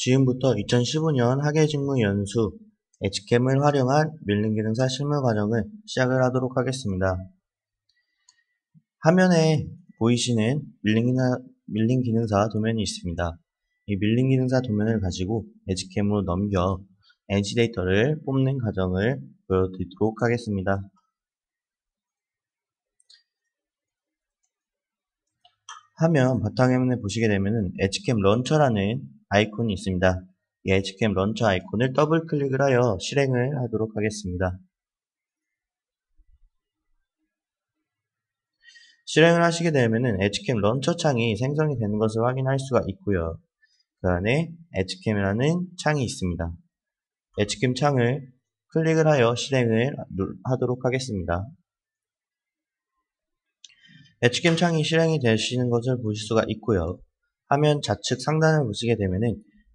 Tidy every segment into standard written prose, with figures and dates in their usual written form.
지금부터 2015년 학예직무연수 에치캠을 활용한 밀링기능사 실무 과정을 시작을 하도록 하겠습니다. 화면에 보이시는 밀링기능사 도면이 있습니다. 이 밀링기능사 도면을 가지고 에치캠으로 넘겨 NC 데이터를 뽑는 과정을 보여드리도록 하겠습니다. 화면 바탕화면에 보시게 되면 에치캠 런처라는 아이콘이 있습니다. 이 에치캠 런처 아이콘을 더블 클릭을 하여 실행을 하도록 하겠습니다. 실행을 하시게 되면 에치캠 런처 창이 생성이 되는 것을 확인할 수가 있고요. 그 안에 에치캠이라는 창이 있습니다. 에치캠 창을 클릭을 하여 실행을 하도록 하겠습니다. 에치캠 창이 실행이 되시는 것을 보실 수가 있고요. 화면 좌측 상단을 보시게 되면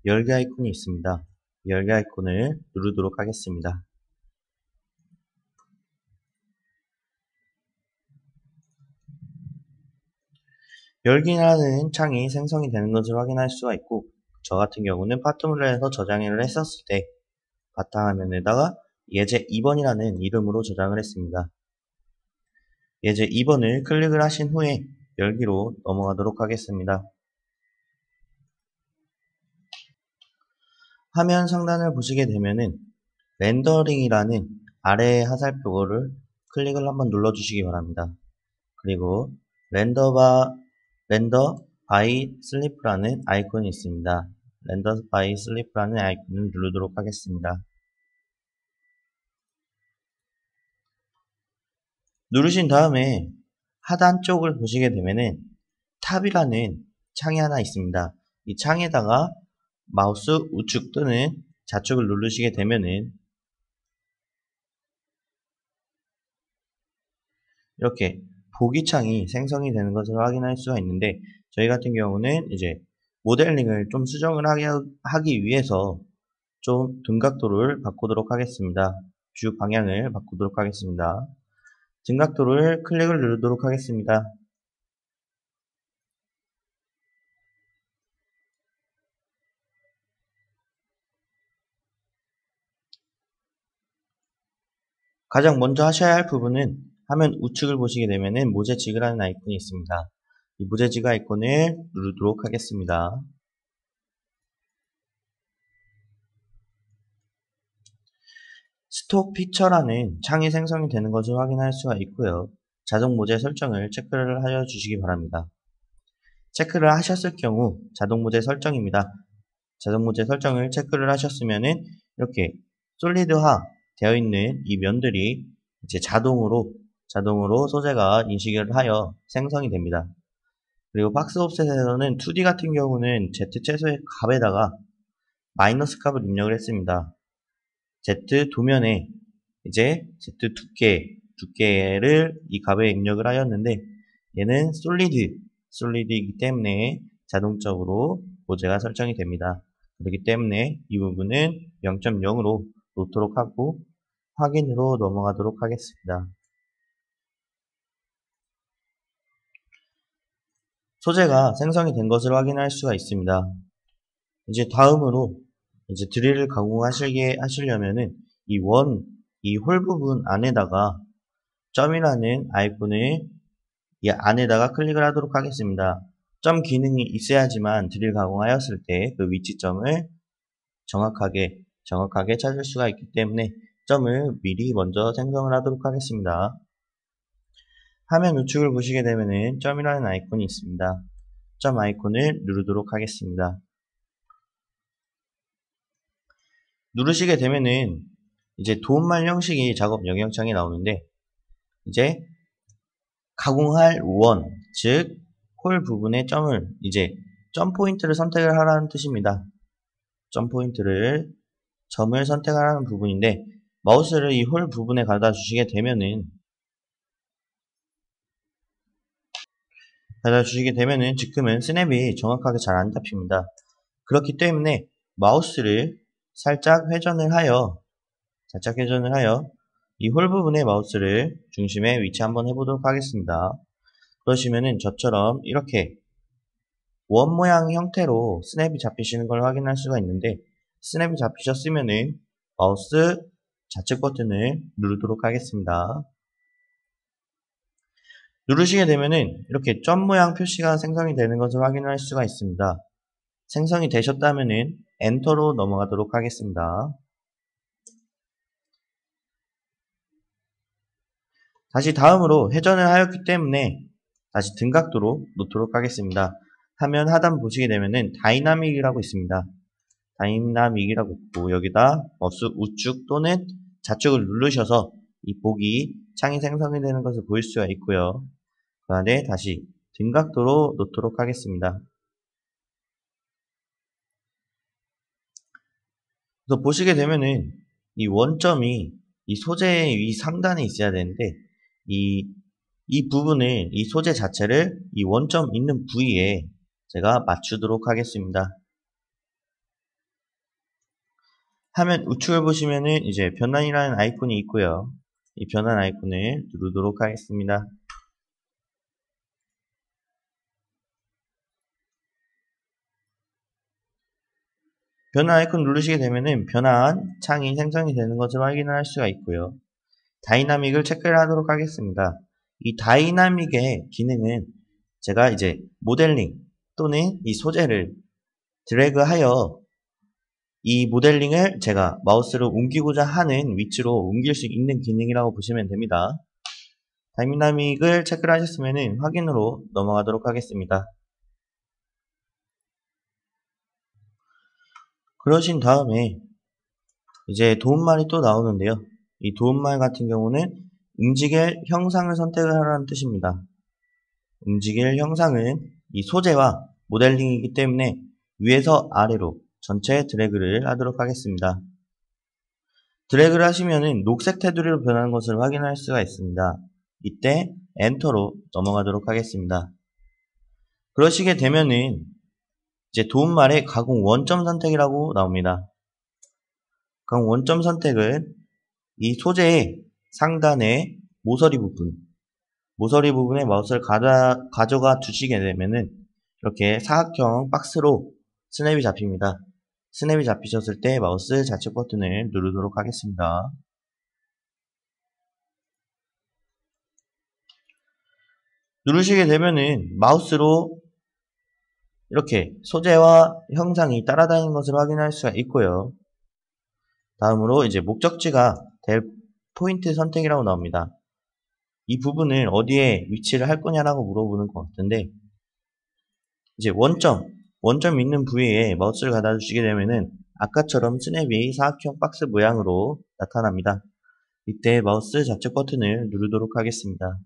열기 아이콘이 있습니다. 열기 아이콘을 누르도록 하겠습니다. 열기라는 창이 생성이 되는 것을 확인할 수가 있고, 저 같은 경우는 파트물러에서 저장을 했었을 때 바탕화면에다가 예제 2번이라는 이름으로 저장을 했습니다. 예제 2번을 클릭을 하신 후에 열기로 넘어가도록 하겠습니다. 화면 상단을 보시게 되면은 렌더링이라는 아래 화살표를 클릭을 한번 눌러주시기 바랍니다. 그리고 렌더 바이 슬리프라는 아이콘이 있습니다. 렌더 바이 슬리프라는 아이콘을 누르도록 하겠습니다. 누르신 다음에 하단 쪽을 보시게 되면은 탑이라는 창이 하나 있습니다. 이 창에다가 마우스 우측 또는 좌측을 누르시게 되면은 이렇게 보기창이 생성이 되는 것을 확인할 수가 있는데, 저희 같은 경우는 이제 모델링을 좀 수정을 하기 위해서 좀 등각도를 바꾸도록 하겠습니다. 뷰 방향을 바꾸도록 하겠습니다. 등각도를 클릭을 누르도록 하겠습니다. 가장 먼저 하셔야 할 부분은 화면 우측을 보시게 되면은 모재 지그라는 아이콘이 있습니다. 이 모재 지그 아이콘을 누르도록 하겠습니다. 스톡 피처라는 창이 생성이 되는 것을 확인할 수가 있고요. 자동 모재 설정을 체크를 하여 주시기 바랍니다. 체크를 하셨을 경우 자동 모재 설정입니다. 자동 모재 설정을 체크를 하셨으면은 이렇게 솔리드화 되어 있는 이 면들이 이제 자동으로 소재가 인식을 하여 생성이 됩니다. 그리고 박스 옵셋에서는 2D 같은 경우는 Z 최소의 값에다가 마이너스 값을 입력을 했습니다. Z 도면에 이제 Z 두께를 이 값에 입력을 하였는데, 얘는 솔리드이기 때문에 자동적으로 모재가 설정이 됩니다. 그렇기 때문에 이 부분은 0.0으로 놓도록 하고 확인으로 넘어가도록 하겠습니다. 소재가 생성이 된 것을 확인할 수가 있습니다. 이제 다음으로 이제 드릴을 하시려면은 이 홀 부분 안에다가 점이라는 아이콘을 이 안에다가 클릭을 하도록 하겠습니다. 점 기능이 있어야지만 드릴 가공하였을 때 그 위치점을 정확하게 찾을 수가 있기 때문에 점을 미리 먼저 생성을 하도록 하겠습니다. 화면 우측을 보시게 되면은 점이라는 아이콘이 있습니다. 점 아이콘을 누르도록 하겠습니다. 누르시게 되면은 이제 도움말 형식이 작업 영역창이 나오는데, 이제 가공할 원, 즉 홀 부분의 점을 이제 점 포인트를 선택을 하라는 뜻입니다. 점을 선택하라는 부분인데, 마우스를 이 홀 부분에 가다 주시게 되면은 지금은 스냅이 정확하게 잘 안 잡힙니다. 그렇기 때문에 마우스를 살짝 회전을 하여 이 홀 부분의 마우스를 중심에 위치 한번 해보도록 하겠습니다. 그러시면은 저처럼 이렇게 원 모양 형태로 스냅이 잡히시는 걸 확인할 수가 있는데, 스냅이 잡히셨으면은 마우스 좌측 버튼을 누르도록 하겠습니다. 누르시게 되면은 이렇게 점 모양 표시가 생성이 되는 것을 확인할 수가 있습니다. 생성이 되셨다면은 엔터로 넘어가도록 하겠습니다. 다시 다음으로 회전을 하였기 때문에 다시 등각도로 놓도록 하겠습니다. 화면 하단 보시게 되면은 다이나믹이라고 있습니다. 다이나믹이라고 있고, 여기다 마우스 우측 또는 좌측을 누르셔서 이 보기 창이 생성이 되는 것을 보일 수가 있고요. 그 안에 다시 등각도로 놓도록 하겠습니다. 그래서 보시게 되면은 이 원점이 이 소재의 위 상단에 있어야 되는데, 이 부분을, 이 소재 자체를 이 원점 있는 부위에 제가 맞추도록 하겠습니다. 화면 우측을 보시면은 이제 변환이라는 아이콘이 있고요. 이 변환 아이콘을 누르도록 하겠습니다. 변환 아이콘 누르시게 되면은 변환 창이 생성이 되는 것을 확인할 수가 있고요. 다이나믹을 체크를 하도록 하겠습니다. 이 다이나믹의 기능은 제가 이제 모델링 또는 이 소재를 드래그하여 이 모델링을 제가 마우스를 옮기고자 하는 위치로 옮길 수 있는 기능이라고 보시면 됩니다. 다이나믹을 체크를 하셨으면 확인으로 넘어가도록 하겠습니다. 그러신 다음에 이제 도움말이 또 나오는데요. 이 도움말 같은 경우는 움직일 형상을 선택을 하라는 뜻입니다. 움직일 형상은 이 소재와 모델링이기 때문에 위에서 아래로 전체 드래그를 하도록 하겠습니다. 드래그를 하시면은 녹색 테두리로 변하는 것을 확인할 수가 있습니다. 이때 엔터로 넘어가도록 하겠습니다. 그러시게 되면은 이제 도움말에 가공 원점 선택이라고 나옵니다. 가공 원점 선택은 이 소재의 상단의 모서리 부분에 마우스를 가져가 두시게 되면은 이렇게 사각형 박스로 스냅이 잡힙니다. 스냅이 잡히셨을 때 마우스 좌측 버튼을 누르도록 하겠습니다. 누르시게 되면은 마우스로 이렇게 소재와 형상이 따라다니는 것을 확인할 수가 있고요. 다음으로 이제 목적지가 될 포인트 선택이라고 나옵니다. 이 부분을 어디에 위치를 할 거냐라고 물어보는 것 같은데, 이제 원점 있는 부위에 마우스를 갖다 주시게 되면은 아까처럼 스냅이 사각형 박스 모양으로 나타납니다. 이때 마우스 좌측 버튼을 누르도록 하겠습니다.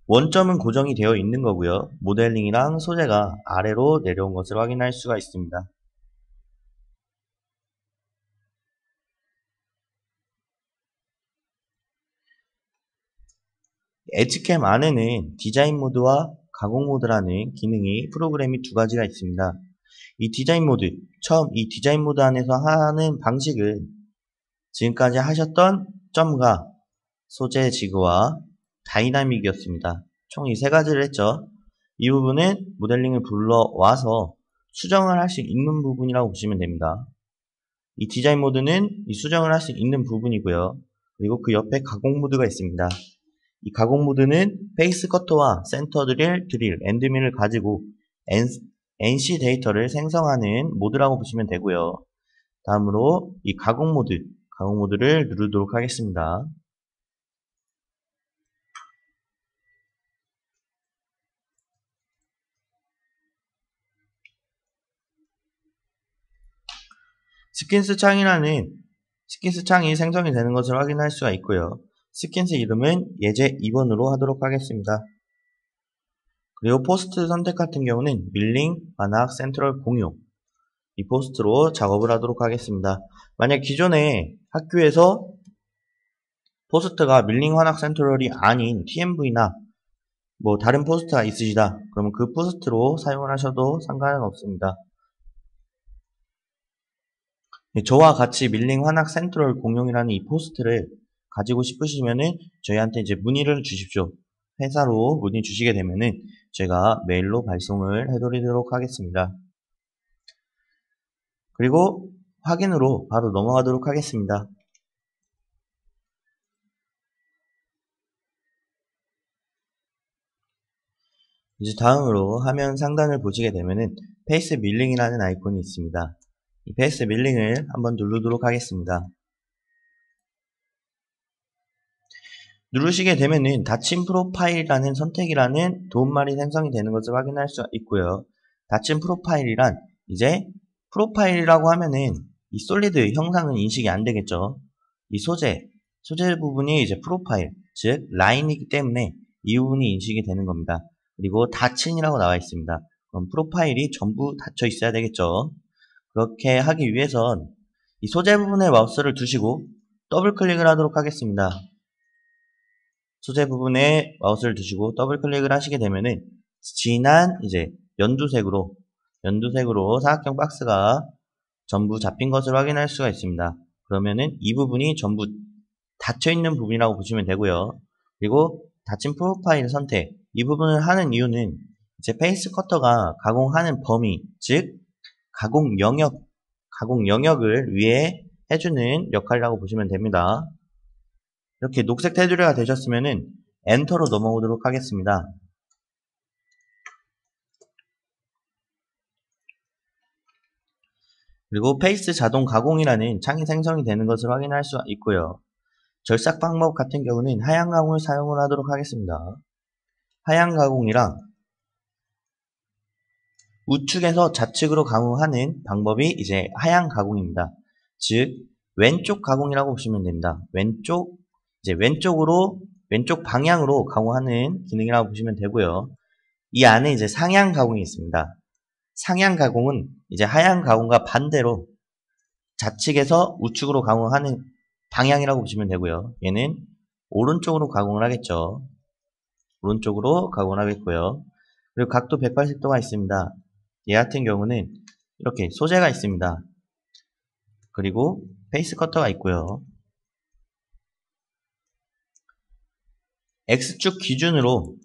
원점은 고정이 되어 있는 거고요. 모델링이랑 소재가 아래로 내려온 것을 확인할 수가 있습니다. 엣지캠 안에는 디자인 모드와 가공 모드라는 기능이 프로그램이 두 가지가 있습니다. 이 디자인 모드, 처음 이 디자인 모드 안에서 하는 방식은 지금까지 하셨던 점과 소재 지그와 다이나믹이었습니다. 총 이 세 가지를 했죠. 이 부분은 모델링을 불러와서 수정을 할 수 있는 부분이라고 보시면 됩니다. 이 디자인 모드는 이 수정을 할 수 있는 부분이고요. 그리고 그 옆에 가공 모드가 있습니다. 이 가공 모드는 페이스 커터와 센터 드릴, 엔드밀을 가지고 NC 데이터를 생성하는 모드라고 보시면 되고요. 다음으로 이 가공 모드를 누르도록 하겠습니다. 스킨스 창이 생성이 되는 것을 확인할 수가 있고요. 스킨스 이름은 예제 2번으로 하도록 하겠습니다. 그리고 포스트 선택 같은 경우는 밀링, 반학, 센트럴 공유, 이 포스트로 작업을 하도록 하겠습니다. 만약 기존에 학교에서 포스트가 밀링, 환학, 센트럴이 아닌 TMV나 뭐 다른 포스트가 있으시다, 그러면 그 포스트로 사용을 하셔도 상관은 없습니다. 저와 같이 밀링, 환학, 센트럴 공용이라는 이 포스트를 가지고 싶으시면은 저희한테 이제 문의를 주십시오. 회사로 문의 주시게 되면은 제가 메일로 발송을 해드리도록 하겠습니다. 그리고 확인으로 바로 넘어가도록 하겠습니다. 이제 다음으로 화면 상단을 보시게 되면은 페이스 밀링이라는 아이콘이 있습니다. 이 페이스 밀링을 한번 누르도록 하겠습니다. 누르시게 되면은 닫힌 프로파일이라는 선택이라는 도움말이 생성이 되는 것을 확인할 수 있고요. 닫힌 프로파일이란 이제 프로파일이라고 하면은 이 솔리드 형상은 인식이 안 되겠죠. 이 소재 부분이 이제 프로파일, 즉 라인이기 때문에 이 부분이 인식이 되는 겁니다. 그리고 닫힌이라고 나와 있습니다. 그럼 프로파일이 전부 닫혀 있어야 되겠죠. 그렇게 하기 위해선 이 소재 부분에 마우스를 두시고 더블 클릭을 하도록 하겠습니다. 소재 부분에 마우스를 두시고 더블 클릭을 하시게 되면은 진한 이제 연두색으로 사각형 박스가 전부 잡힌 것을 확인할 수가 있습니다. 그러면은 이 부분이 전부 닫혀 있는 부분이라고 보시면 되고요. 그리고 닫힌 프로파일 선택, 이 부분을 하는 이유는 이제 페이스 커터가 가공하는 범위, 즉 가공 영역을 위해 해주는 역할이라고 보시면 됩니다. 이렇게 녹색 테두리가 되셨으면은 엔터로 넘어오도록 하겠습니다. 그리고 페이스 자동 가공이라는 창이 생성이 되는 것을 확인할 수가 있고요. 절삭 방법 같은 경우는 하향 가공을 사용을 하도록 하겠습니다. 하향 가공이랑 우측에서 좌측으로 가공하는 방법이 이제 하향 가공입니다. 즉 왼쪽 가공이라고 보시면 됩니다. 왼쪽 방향으로 가공하는 기능이라고 보시면 되고요. 이 안에 이제 상향 가공이 있습니다. 상향 가공은 이제 하향 가공과 반대로 좌측에서 우측으로 가공하는 방향이라고 보시면 되고요. 얘는 오른쪽으로 가공을 하겠죠. 오른쪽으로 가공을 하겠고요. 그리고 각도 180도가 있습니다. 얘 같은 경우는 이렇게 소재가 있습니다. 그리고 페이스 커터가 있고요. X축 기준으로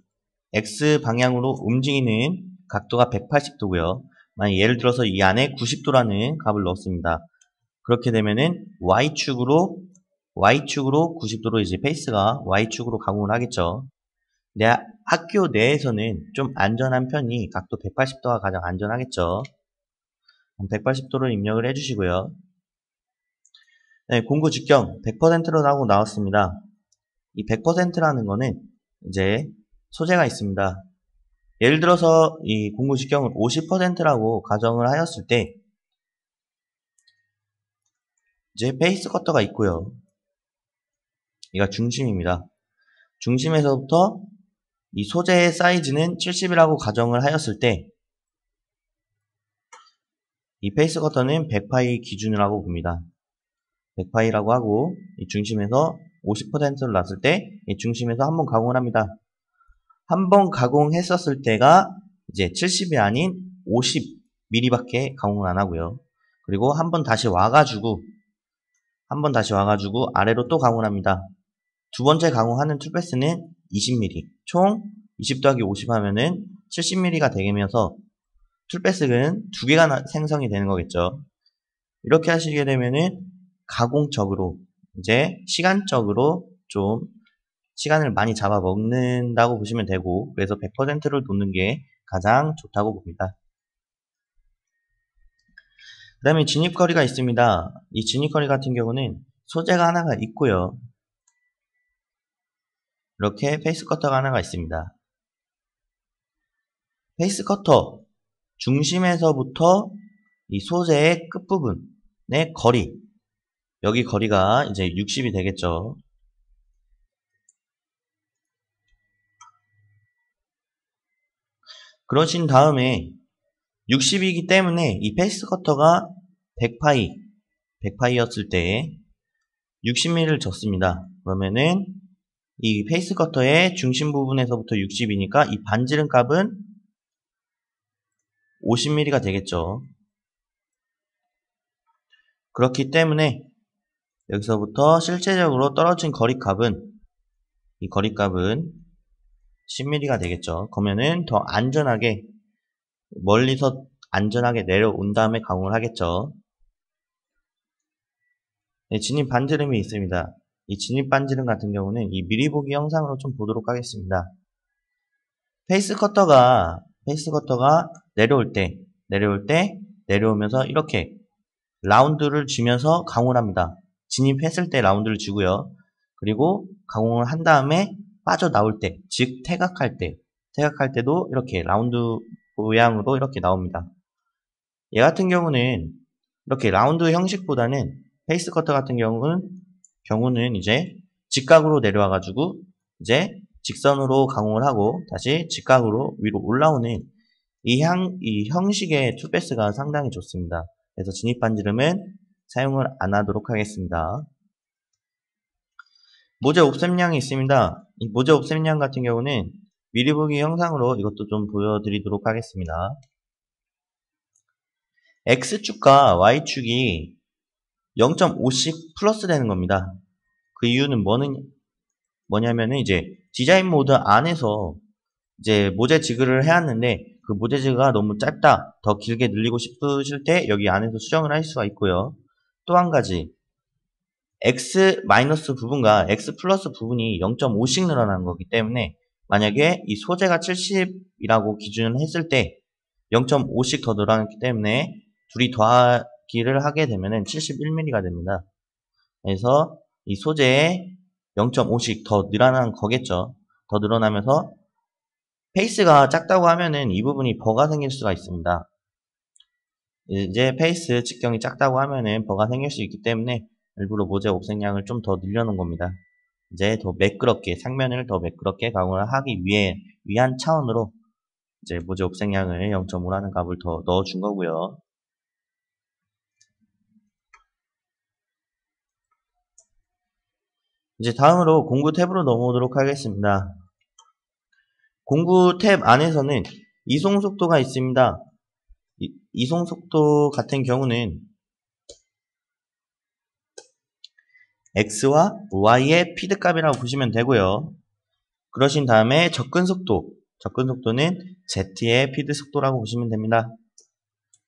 X 방향으로 움직이는 각도가 180도고요. 만약 예를 들어서 이 안에 90도라는 값을 넣었습니다. 그렇게 되면은 Y축으로 90도로 이제 페이스가 Y축으로 가공을 하겠죠. 내 학교 내에서는 좀 안전한 편이 각도 180도가 가장 안전하겠죠. 180도를 입력을 해주시고요. 네, 공구 직경 100%로 나왔습니다. 이 100%라는 거는 이제 소재가 있습니다. 예를 들어서 이 공구 직경을 50%라고 가정을 하였을 때 이제 페이스 커터가 있고요. 이가 중심입니다. 중심에서부터 이 소재의 사이즈는 70이라고 가정을 하였을 때 이 페이스 커터는 100파이 기준으로 하고 봅니다. 100파이라고 하고 이 중심에서 50%를 놨을 때 이 중심에서 한번 가공을 합니다. 한번 가공했었을 때가 이제 70이 아닌 50mm밖에 가공을 안 하고요. 그리고 한번 다시 와가지고 아래로 또 가공을 합니다. 두 번째 가공하는 툴패스는 20mm, 총 20 더하기 50 하면은 70mm가 되면서 툴패스는 두 개가 생성이 되는 거겠죠. 이렇게 하시게 되면은 가공적으로 이제 시간적으로 좀 시간을 많이 잡아먹는다고 보시면 되고, 그래서 100%를 놓는 게 가장 좋다고 봅니다. 그 다음에 진입거리가 있습니다. 이 진입거리 같은 경우는 소재가 하나가 있고요. 이렇게 페이스 커터가 하나가 있습니다. 페이스 커터 중심에서부터 이 소재의 끝부분의 거리, 여기 거리가 이제 60이 되겠죠. 그러신 다음에 60이기 때문에 이 페이스 커터가 100파이였을 때 60mm를 줬습니다. 그러면은 이 페이스 커터의 중심 부분에서부터 60이니까 이 반지름 값은 50mm가 되겠죠. 그렇기 때문에 여기서부터 실제적으로 떨어진 거리값은, 이 거리값은 10mm가 되겠죠. 그러면은 더 안전하게, 멀리서 안전하게 내려온 다음에 가공을 하겠죠. 네, 진입 반지름이 있습니다. 이 진입 반지름 같은 경우는 이 미리 보기 영상으로 좀 보도록 하겠습니다. 페이스 커터가 내려오면서 이렇게 라운드를 쥐면서 가공을 합니다. 진입했을 때 라운드를 쥐고요. 그리고 가공을 한 다음에 빠져나올 때, 즉 태각할 때도 이렇게 라운드 모양으로 이렇게 나옵니다. 얘 같은 경우는 이렇게 라운드 형식보다는 페이스 커터 같은 경우는 이제 직각으로 내려와가지고 이제 직선으로 가공을 하고 다시 직각으로 위로 올라오는 이 형식의 투패스가 상당히 좋습니다. 그래서 진입 반지름은 사용을 안 하도록 하겠습니다. 모재 옵셈량이 있습니다. 이 모재 옵셈량 같은 경우는 미리 보기 영상으로 이것도 좀 보여드리도록 하겠습니다. X축과 Y축이 0.5씩 플러스 되는 겁니다. 그 이유는 뭐냐면은 이제 디자인 모드 안에서 이제 모재 지그를 해왔는데 그 모재 지그가 너무 짧다, 더 길게 늘리고 싶으실 때 여기 안에서 수정을 할 수가 있고요. 또 한 가지, X 마이너스 부분과 X 플러스 부분이 0.5씩 늘어나는 거기 때문에 만약에 이 소재가 70이라고 기준을 했을 때 0.5씩 더 늘어났기 때문에 둘이 더하기를 하게 되면은 71mm가 됩니다. 그래서 이 소재에 0.5씩 더 늘어나는 거겠죠. 더 늘어나면서 페이스가 작다고 하면은 이 부분이 버가 생길 수가 있습니다. 이제 페이스 직경이 작다고 하면은 버가 생길 수 있기 때문에 일부러 모재 옵셈량을 좀 더 늘려놓은 겁니다. 이제 더 매끄럽게, 상면을 더 매끄럽게 가공을 하기 위한 차원으로 이제 모재 옵셈량을 0.5라는 값을 더 넣어준 거고요. 이제 다음으로 공구 탭으로 넘어오도록 하겠습니다. 공구 탭 안에서는 이송 속도가 있습니다. 이송 속도 같은 경우는 X와 Y의 피드 값이라고 보시면 되고요. 그러신 다음에 접근 속도는 Z의 피드 속도라고 보시면 됩니다.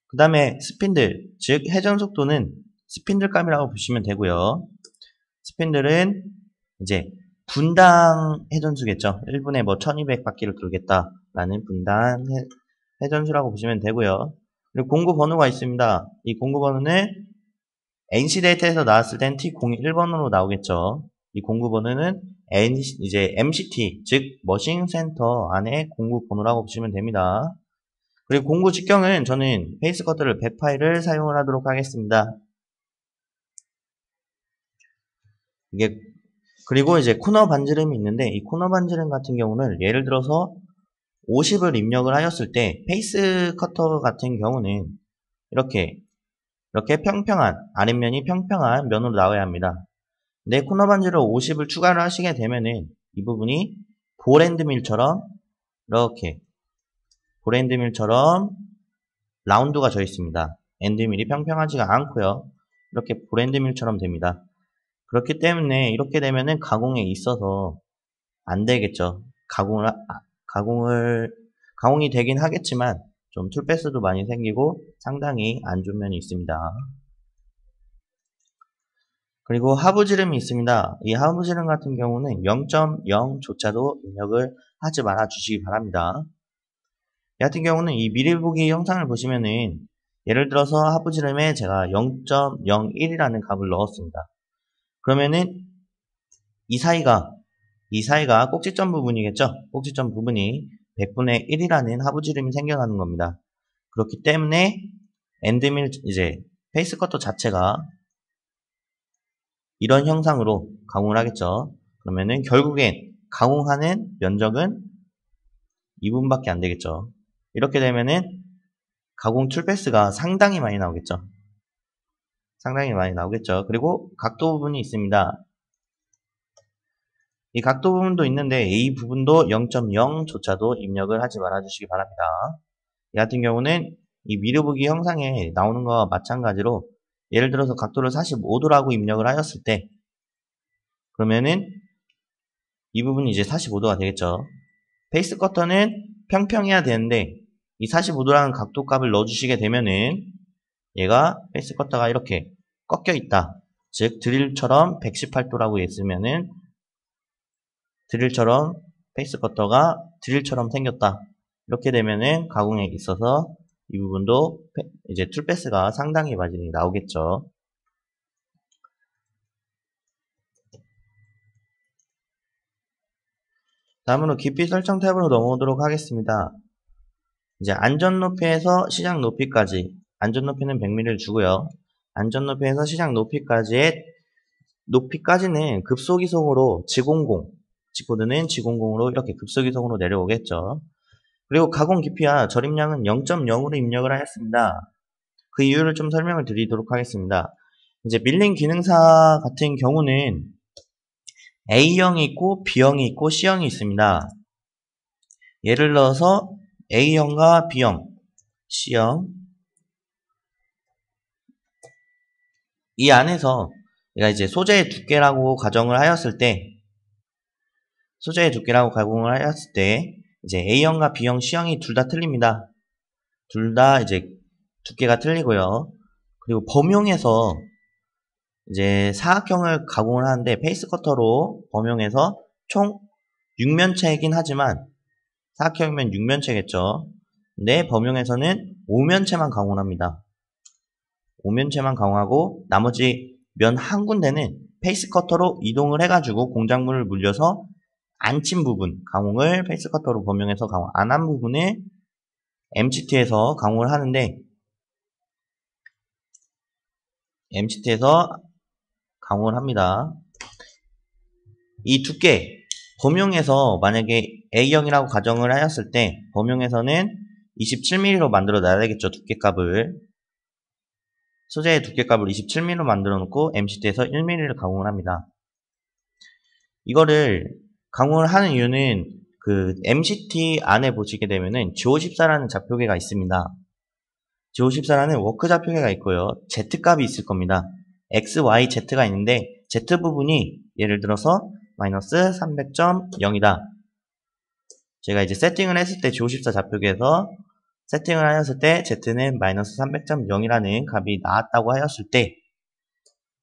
그 다음에 스핀들, 즉 회전 속도는 스핀들 값이라고 보시면 되고요. 스핀들은 이제 분당 회전수겠죠. 1분에 뭐 1200바퀴를 돌겠다라는 분당 회전수라고 보시면 되고요. 그리고 공구 번호가 있습니다. 이 공구 번호는 NC데이터에서 나왔을 땐 T01번으로 나오겠죠. 이 공구 번호는 이제 MCT, 즉 머신 센터 안에 공구 번호라고 보시면 됩니다. 그리고 공구 직경은 저는 페이스 커터를 100파일을 사용을 하도록 하겠습니다. 그리고 이제 코너 반지름이 있는데 이 코너 반지름 같은 경우는 예를 들어서 50을 입력을 하였을 때 페이스 커터 같은 경우는 이렇게 평평한, 아랫면이 평평한 면으로 나와야 합니다. 근데 코너 반지름 50을 추가를 하시게 되면은 이 부분이 볼앤드밀처럼 이렇게 라운드가 져 있습니다. 엔드밀이 평평하지가 않고요. 이렇게 볼앤드밀처럼 됩니다. 그렇기 때문에 이렇게 되면은 가공에 있어서 안 되겠죠. 가공이 되긴 하겠지만 좀 툴패스도 많이 생기고 상당히 안 좋은 면이 있습니다. 그리고 하부지름이 있습니다. 이 하부지름 같은 경우는 0.0조차도 입력을 하지 말아 주시기 바랍니다. 이 같은 경우는 이 미리 보기 영상을 보시면은 예를 들어서 하부지름에 제가 0.01이라는 값을 넣었습니다. 그러면은 이 사이가 꼭지점 부분이겠죠? 꼭지점 부분이 100분의 1이라는 하부지름이 생겨나는 겁니다. 그렇기 때문에 엔드밀, 이제 페이스 커터 자체가 이런 형상으로 가공을 하겠죠. 그러면은 결국엔 가공하는 면적은 이 부분밖에 안 되겠죠. 이렇게 되면은 가공 툴패스가 상당히 많이 나오겠죠. 그리고 각도 부분이 있습니다. 이 각도 부분도 있는데 이 부분도 0.0조차도 입력을 하지 말아주시기 바랍니다. 이 같은 경우는 이 미리보기 형상에 나오는 것과 마찬가지로 예를 들어서 각도를 45도라고 입력을 하였을 때 그러면은 이 부분이 이제 45도가 되겠죠. 페이스 커터는 평평해야 되는데 이 45도라는 각도 값을 넣어주시게 되면은 얘가 페이스 커터가 이렇게 꺾여 있다. 즉 드릴처럼 118도라고 했으면은 드릴처럼 페이스 커터가 드릴처럼 생겼다. 이렇게 되면은 가공에 있어서 이 부분도 이제 툴패스가 상당히 마진이 나오겠죠. 다음으로 깊이 설정 탭으로 넘어오도록 하겠습니다. 이제 안전 높이에서 시작 높이까지, 안전 높이는 100mm를 주고요. 안전 높이에서 시작 높이까지의 높이까지는 급속이송으로 G00, G코드는 G00으로 이렇게 급속이송으로 내려오겠죠. 그리고 가공 깊이와 절입량은 0.0으로 입력을 하였습니다. 그 이유를 좀 설명을 드리도록 하겠습니다. 이제 밀링 기능사 같은 경우는 A형이 있고 B형이 있고 C형이 있습니다. 예를 들어서 A형과 B형, C형 이 안에서 얘가 이제 소재의 두께라고 가정을 하였을 때 이제 A형과 B형, C형이 둘 다 틀립니다. 둘 다 이제 두께가 틀리고요. 그리고 범용에서 이제 사각형을 가공을 하는데 페이스 커터로 범용해서 총 6면체이긴 하지만 사각형이면 6면체겠죠. 근데 범용에서는 5면체만 가공을 합니다. 5면체만 가공하고 나머지 면 한 군데는 페이스 커터로 이동을 해가지고 공작물을 물려서 안 친 부분 가공을 페이스 커터로 범용해서 가공 안 한 부분을 MCT에서 가공을 하는데 MCT에서 가공을 합니다. 이 두께 범용에서 만약에 A형이라고 가정을 하였을 때 범용에서는 27mm로 만들어 놔야 되겠죠. 두께값을 소재의 두께값을 27mm로 만들어 놓고 MCT에서 1mm를 가공을 합니다. 이거를 가공을 하는 이유는 그 MCT 안에 보시게 되면은 G54라는 좌표계가 있습니다. G54라는 워크 좌표계가 있고요. Z값이 있을 겁니다. X, Y, Z가 있는데 Z 부분이 예를 들어서 마이너스 300.0이다. 제가 이제 세팅을 했을 때 G54 좌표계에서 세팅을 하였을 때 Z는 마이너스 300.0이라는 값이 나왔다고 하였을 때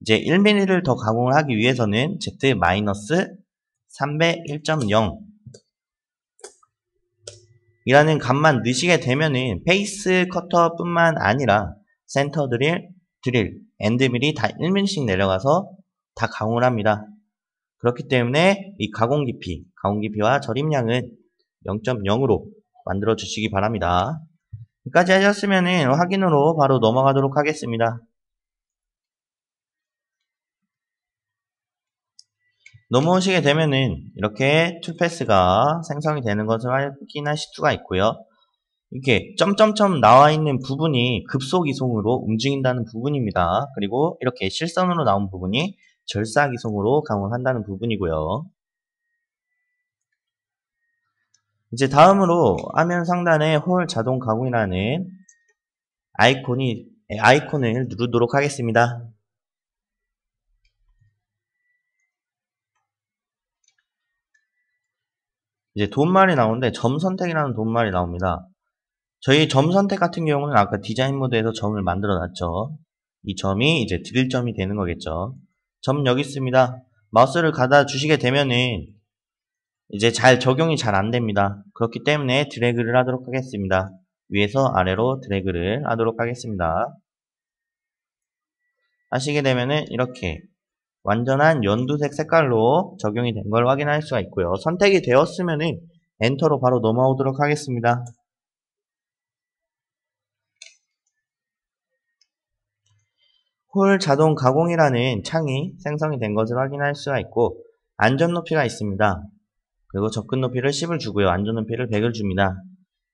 이제 1mm를 더 가공을 하기 위해서는 Z 마이너스 301.0 이라는 값만 넣으시게 되면은 페이스 커터 뿐만 아니라 센터 드릴, 엔드밀이 다 1mm씩 내려가서 다 가공을 합니다. 그렇기 때문에 이 가공 깊이와 절입량은 0.0으로 만들어 주시기 바랍니다. 여기까지 하셨으면은 확인으로 바로 넘어가도록 하겠습니다. 넘어오시게 되면은 이렇게 툴패스가 생성이 되는 것을 확인하실 수가 있고요. 이렇게 점점점 나와 있는 부분이 급속 이송으로 움직인다는 부분입니다. 그리고 이렇게 실선으로 나온 부분이 절삭 이송으로 가공을 한다는 부분이고요. 이제 다음으로 화면 상단에 홀 자동 가공이라는 아이콘을 누르도록 하겠습니다. 이제 도움말이 나오는데 점 선택이라는 도움말이 나옵니다. 저희 점 선택 같은 경우는 아까 디자인 모드에서 점을 만들어 놨죠. 이 점이 이제 드릴점이 되는 거겠죠. 점 여기 있습니다. 마우스를 가다 주시게 되면은 이제 적용이 잘 안 됩니다. 그렇기 때문에 드래그를 하도록 하겠습니다. 위에서 아래로 드래그를 하도록 하겠습니다. 하시게 되면은 이렇게 완전한 연두색 색깔로 적용이 된 걸 확인할 수가 있고요. 선택이 되었으면은 엔터로 바로 넘어오도록 하겠습니다. 홀 자동 가공이라는 창이 생성이 된 것을 확인할 수가 있고 안전 높이가 있습니다. 그리고 접근 높이를 10을 주고요. 안전 높이를 100을 줍니다.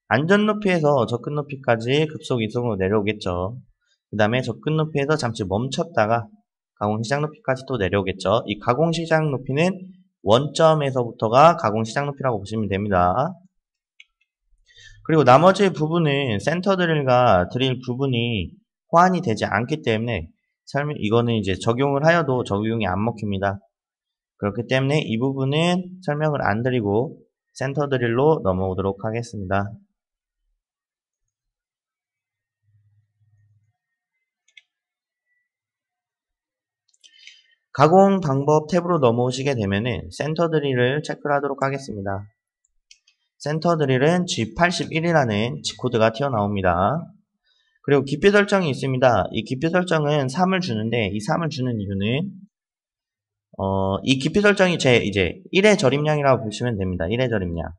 안전 높이에서 접근 높이까지 급속 이송으로 내려오겠죠. 그 다음에 접근 높이에서 잠시 멈췄다가 가공 시작 높이까지 또 내려오겠죠. 이 가공 시작 높이는 원점에서부터가 가공 시작 높이라고 보시면 됩니다. 그리고 나머지 부분은 센터 드릴과 드릴 부분이 호환이 되지 않기 때문에 이거는 이제 적용을 하여도 적용이 안 먹힙니다. 그렇기 때문에 이 부분은 설명을 안 드리고 센터 드릴로 넘어오도록 하겠습니다. 가공 방법 탭으로 넘어오시게 되면은 센터 드릴을 체크를 하도록 하겠습니다. 센터 드릴은 G81이라는 G코드가 튀어나옵니다. 그리고 깊이 설정이 있습니다. 이 깊이 설정은 3을 주는데, 이 3을 주는 이유는 이 깊이 설정이 제 이제 1의 절입량이라고 보시면 됩니다. 1의 절입량.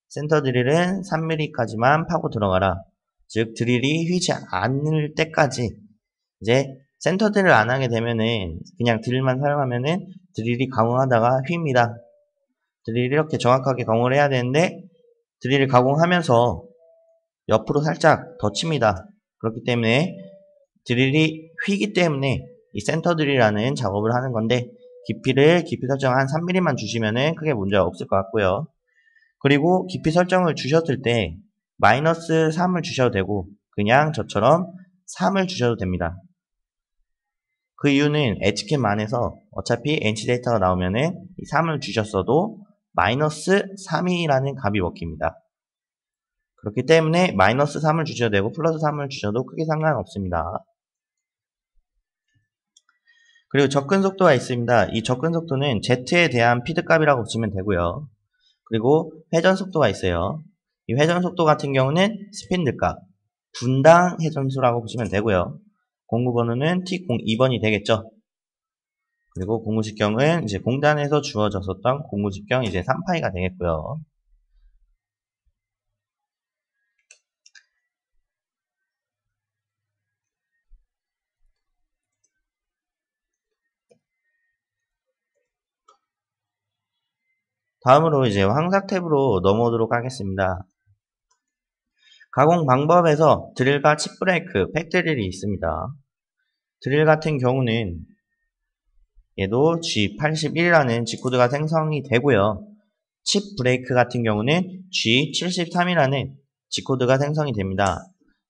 센터 드릴은 3mm까지만 파고 들어가라. 즉 드릴이 휘지 않을 때까지. 이제 센터 드릴 안 하게 되면은 그냥 드릴만 사용하면은 드릴이 가공하다가 휩니다. 드릴이 이렇게 정확하게 가공을 해야 되는데 드릴을 가공하면서 옆으로 살짝 더 칩니다. 그렇기 때문에 드릴이 휘기 때문에 이 센터 드릴이라는 작업을 하는 건데, 깊이 설정 한 3mm만 주시면은 크게 문제가 없을 것 같고요. 그리고 깊이 설정을 주셨을 때 마이너스 3을 주셔도 되고 그냥 저처럼 3을 주셔도 됩니다. 그 이유는 엣지캠 안에서 어차피 NC 데이터가 나오면은 이 3을 주셨어도 마이너스 3이라는 값이 먹힙니다. 그렇기 때문에 마이너스 3을 주셔도 되고 플러스 3을 주셔도 크게 상관없습니다. 그리고 접근 속도가 있습니다. 이 접근 속도는 Z에 대한 피드 값이라고 보시면 되고요. 그리고 회전 속도가 있어요. 이 회전 속도 같은 경우는 스핀드 값, 분당 회전수라고 보시면 되고요. 공구번호는 T02번이 되겠죠. 그리고 공구직경은 이제 공단에서 주어졌었던 공구직경 이제 3파이가 되겠고요. 다음으로 이제 황삭 탭으로 넘어오도록 하겠습니다. 가공 방법에서 드릴과 칩 브레이크, 팩 드릴이 있습니다. 드릴 같은 경우는 얘도 G81이라는 G코드가 생성이 되고요. 칩 브레이크 같은 경우는 G73이라는 G코드가 생성이 됩니다.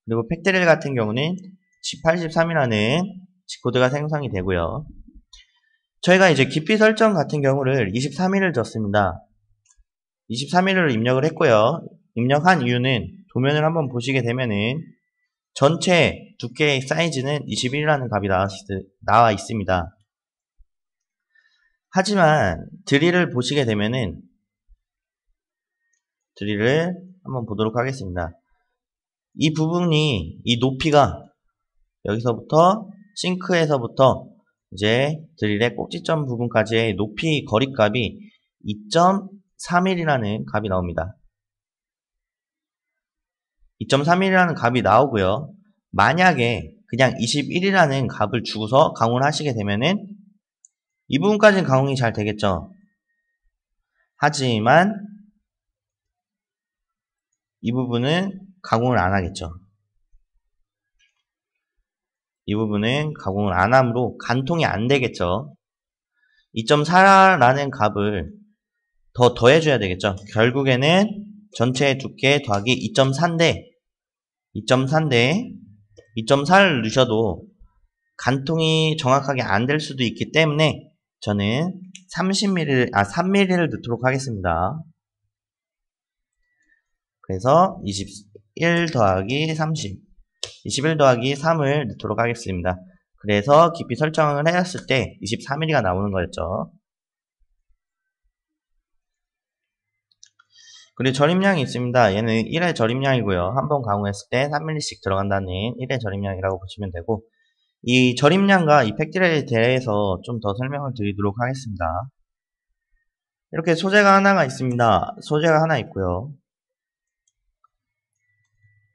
그리고 팩 드릴 같은 경우는 G83이라는 G코드가 생성이 되고요. 저희가 이제 깊이 설정 같은 경우를 23mm를 줬습니다. 23mm를 입력을 했고요. 입력한 이유는 도면을 한번 보시게 되면은 전체 두께의 사이즈는 21이라는 값이 나와 있습니다. 하지만 드릴을 보시게 되면은 드릴을 한번 보도록 하겠습니다. 이 부분이, 이 높이가 여기서부터 싱크에서부터 이제 드릴의 꼭지점 부분까지의 높이 거리값이 2.3mm라는 값이 나옵니다. 2.3mm라는 값이 나오고요. 만약에 그냥 21이라는 값을 주고서 가공을 하시게 되면은 이 부분까지는 가공이 잘 되겠죠. 하지만 이 부분은 가공을 안 하겠죠. 이 부분은 가공을 안 하므로 간통이 안 되겠죠. 2.4라는 값을 더 더해줘야 되겠죠. 결국에는 전체 두께 더하기 2.4인데 2.4를 넣으셔도 간통이 정확하게 안 될 수도 있기 때문에 저는 3mm를 넣도록 하겠습니다. 그래서 21 더하기 30, 21 더하기 3을 넣도록 하겠습니다. 그래서 깊이 설정을 해놨을 때 24mm가 나오는 거였죠. 그리고 절임량이 있습니다. 얘는 1의 절임량이고요. 한번 가공했을 때 3mm씩 들어간다는 1의 절임량이라고 보시면 되고, 이 절임량과 이 팩트에 대해서 좀 더 설명을 드리도록 하겠습니다. 이렇게 소재가 하나가 있습니다. 소재가 하나 있고요.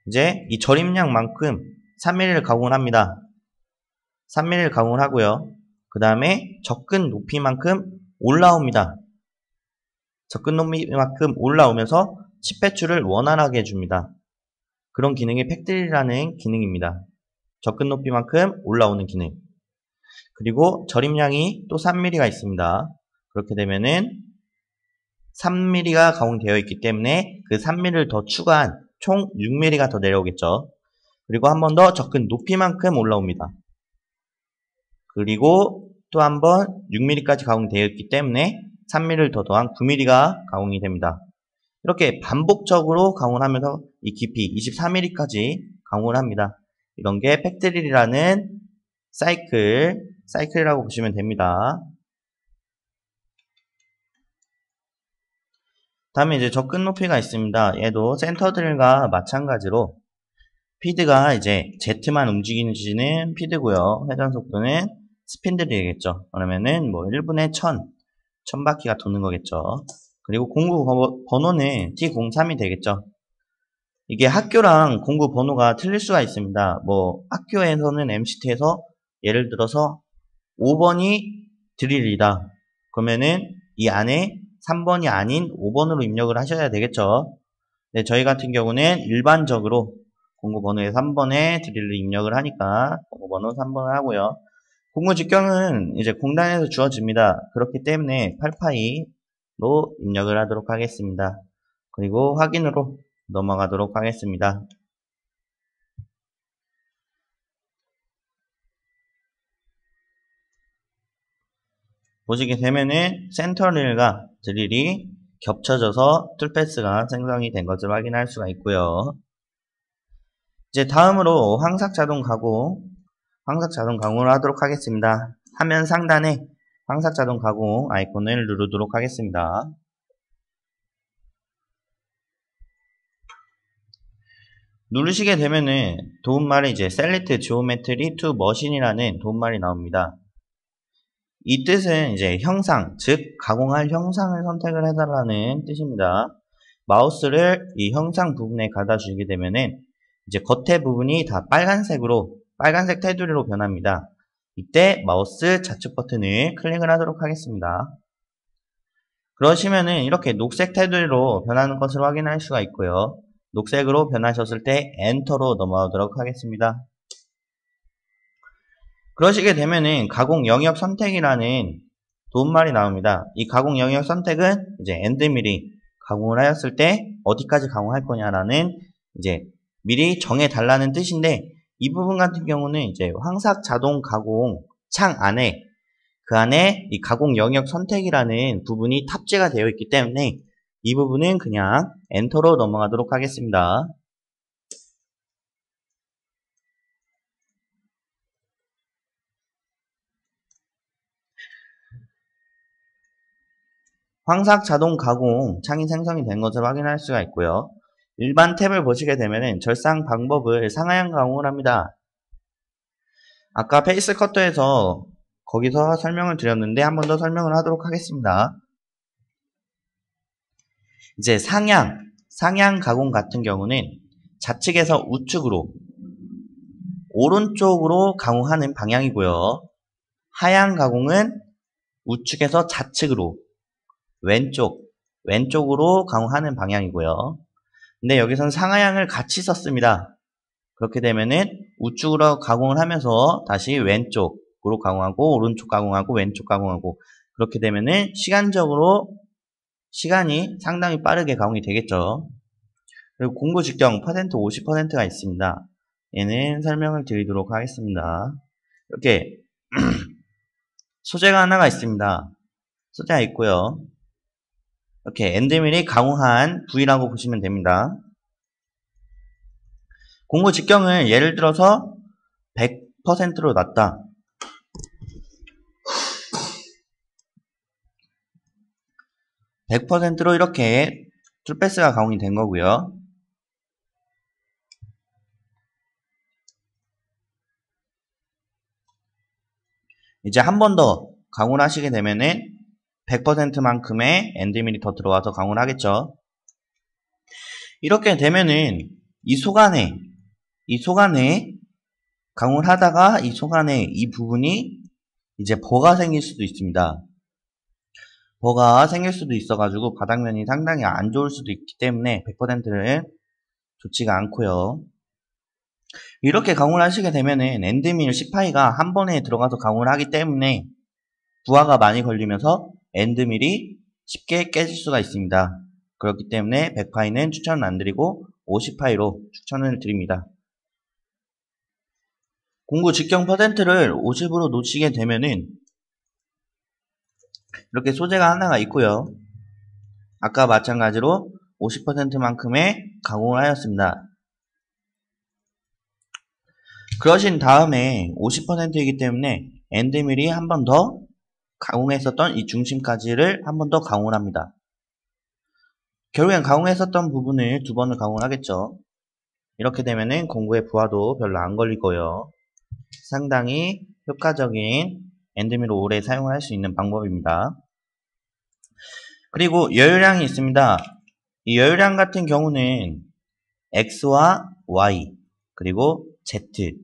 이제 이 절임량만큼 3mm를 가공을 합니다. 3mm를 가공을 하고요. 그 다음에 접근 높이만큼 올라옵니다. 접근 높이만큼 올라오면서 칩 배출을 원활하게 해줍니다. 그런 기능이 팩드릴이라는 기능입니다. 접근 높이만큼 올라오는 기능. 그리고 절임량이 또 3mm가 있습니다. 그렇게 되면은 3mm가 가공되어 있기 때문에 그 3mm를 더 추가한 총 6mm가 더 내려오겠죠. 그리고 한 번 더 접근 높이만큼 올라옵니다. 그리고 또 한 번 6mm까지 가공되어 있기 때문에 3mm를 더 더한 9mm가 가공이 됩니다. 이렇게 반복적으로 강화를 하면서 이 깊이 23mm까지 강화를 합니다. 이런 게 팩트릴이라는 사이클이라고 보시면 됩니다. 다음에 이제 접근 높이가 있습니다. 얘도 센터 드릴과 마찬가지로 피드가 이제 Z만 움직이는 피드고요. 회전 속도는 스핀들이겠죠. 그러면은 뭐 1분에 1000바퀴가 도는 거겠죠. 그리고 공구 번호는 T03이 되겠죠. 이게 학교랑 공구 번호가 틀릴 수가 있습니다. 뭐 학교에서는 MCT에서 예를 들어서 5번이 드릴이다. 그러면은 이 안에 3번이 아닌 5번으로 입력을 하셔야 되겠죠. 네, 저희 같은 경우는 일반적으로 공구 번호에 3번에 드릴을 입력을 하니까 공구 번호 3번을 하고요. 공구 직경은 이제 공단에서 주어집니다. 그렇기 때문에 8파이로 입력을 하도록 하겠습니다. 그리고 확인으로 넘어가도록 하겠습니다. 보시게 되면은 센터릴과 드릴이 겹쳐져서 툴패스가 생성이 된 것을 확인할 수가 있고요. 이제 다음으로 황삭 자동 가공을 하도록 하겠습니다. 화면 상단에 황삭 자동 가공 아이콘을 누르도록 하겠습니다. 누르시게 되면은 도움말이 이제 Select Geometry to Machine이라는 도움말이 나옵니다. 이 뜻은 이제 형상, 즉 가공할 형상을 선택을 해달라는 뜻입니다. 마우스를 이 형상 부분에 가다 주게 되면은 이제 겉에 부분이 다 빨간색 테두리로 변합니다. 이때 마우스 좌측 버튼을 클릭을 하도록 하겠습니다. 그러시면은 이렇게 녹색 테두리로 변하는 것을 확인할 수가 있고요. 녹색으로 변하셨을 때 엔터로 넘어가도록 하겠습니다. 그러시게 되면은 가공 영역 선택이라는 도움말이 나옵니다. 이 가공 영역 선택은 이제 엔드 미리 가공을 하였을 때 어디까지 가공할 거냐라는 이제 미리 정해 달라는 뜻인데, 이 부분 같은 경우는 이제 황삭 자동 가공 창 안에 그 안에 이 가공 영역 선택이라는 부분이 탑재가 되어 있기 때문에 이 부분은 그냥 엔터로 넘어가도록 하겠습니다. 황삭 자동 가공 창이 생성이 된 것을 확인할 수가 있고요. 일반 탭을 보시게 되면은 절상 방법을 상하향 가공을 합니다. 아까 페이스 커터에서 거기서 설명을 드렸는데 한 번 더 설명을 하도록 하겠습니다. 이제 상향 가공 같은 경우는 좌측에서 우측으로 오른쪽으로 가공하는 방향이고요. 하향 가공은 우측에서 좌측으로 왼쪽으로 가공하는 방향이고요. 근데 여기서는 상하향을 같이 썼습니다. 그렇게 되면은 우측으로 가공을 하면서 다시 왼쪽으로 가공하고 오른쪽 가공하고 왼쪽 가공하고, 그렇게 되면은 시간이 상당히 빠르게 가공이 되겠죠. 그리고 공구 직경 50%가 있습니다. 얘는 설명을 드리도록 하겠습니다. 이렇게 소재가 하나가 있습니다. 소재가 있고요. 이렇게 엔드밀이 가공한 부위라고 보시면 됩니다. 공구 직경을 예를 들어서 100%로 놨다. 100%로 이렇게 툴패스가 가공이 된 거고요. 이제 한 번 더 가공을 하시게 되면은 100%만큼의 엔드밀이 더 들어와서 가공을 하겠죠. 이렇게 되면은 이 속안에 가공을 하다가 이 속안에 이 부분이 이제 버가 생길 수도 있습니다. 버가 생길 수도 있어가지고 바닥면이 상당히 안 좋을 수도 있기 때문에 100%는 좋지가 않고요. 이렇게 가공을 하시게 되면은 엔드밀 10파이가 한 번에 들어가서 가공을 하기 때문에 부하가 많이 걸리면서 엔드밀이 쉽게 깨질 수가 있습니다. 그렇기 때문에 100파이는 추천을 안 드리고 50파이로 추천을 드립니다. 공구 직경 퍼센트를 50으로 놓치게 되면은 이렇게 소재가 하나가 있고요. 아까 마찬가지로 50%만큼의 가공을 하였습니다. 그러신 다음에 50%이기 때문에 엔드밀이 한 번 더 가공했었던 이 중심까지를 한 번 더 가공을 합니다. 결국엔 가공했었던 부분을 두 번을 가공을 하겠죠. 이렇게 되면은 공구의 부하도 별로 안 걸리고요. 상당히 효과적인 엔드밀을 오래 사용을 할 수 있는 방법입니다. 그리고 여유량이 있습니다. 이 여유량 같은 경우는 X와 Y 그리고 Z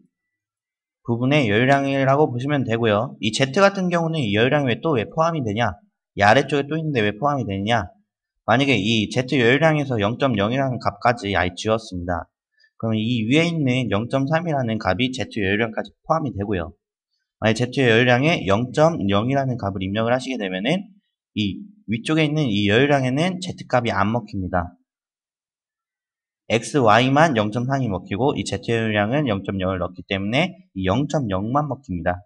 부분의 여유량이라고 보시면 되고요. 이 Z 같은 경우는 이 여유량이 왜 포함이 되냐? 이 아래쪽에 또 있는데 왜 포함이 되느냐? 만약에 이 Z 여유량에서 0.0이라는 값까지 아예 지웠습니다. 그러면 이 위에 있는 0.3이라는 값이 Z 여유량까지 포함이 되고요. 만약 Z 여유량에 0.0이라는 값을 입력을 하시게 되면은 이 위쪽에 있는 이 여유량에는 Z 값이 안 먹힙니다. X, Y만 0.3이 먹히고 이 Z 여유량은 0.0을 넣기 때문에 이 0.0만 먹힙니다.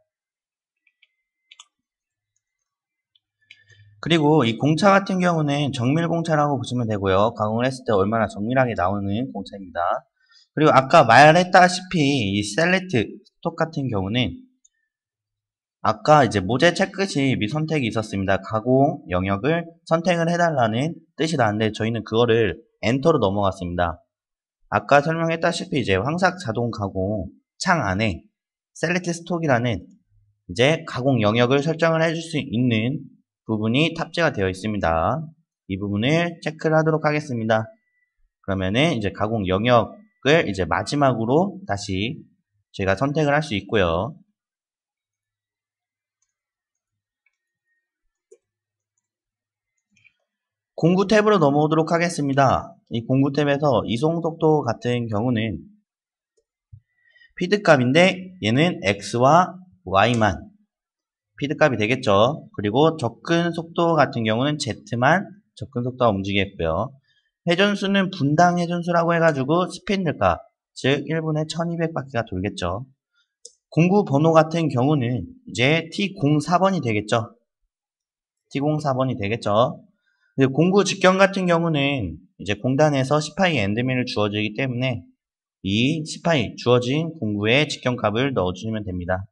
그리고 이 공차 같은 경우는 정밀 공차라고 보시면 되고요. 가공을 했을 때 얼마나 정밀하게 나오는 공차입니다. 그리고 아까 말했다시피 이 셀렉트 스톡 같은 경우는 아까 이제 모재 체크시 미선택이 있었습니다. 가공 영역을 선택을 해달라는 뜻이 나는데 저희는 그거를 엔터로 넘어갔습니다. 아까 설명했다시피 이제 황삭 자동 가공 창 안에 셀렉트 스톡이라는 이제 가공 영역을 설정을 해줄 수 있는 부분이 탑재가 되어 있습니다. 이 부분을 체크를 하도록 하겠습니다. 그러면은 이제 가공 영역을 이제 마지막으로 다시 제가 선택을 할 수 있고요. 공구 탭으로 넘어오도록 하겠습니다. 이 공구 탭에서 이송 속도 같은 경우는 피드 값인데 얘는 X와 Y만 피드 값이 되겠죠. 그리고 접근 속도 같은 경우는 Z만 접근 속도가 움직이겠고요. 회전수는 분당 회전수라고 해가지고 스핀들 값, 즉 1분에 1200바퀴가 돌겠죠. 공구 번호 같은 경우는 이제 T04번이 되겠죠. T04번이 되겠죠. 공구 직경 같은 경우는 이제 공단에서 10파이 엔드밀을 주어지기 때문에 이 10파이 주어진 공구의 직경 값을 넣어주시면 됩니다.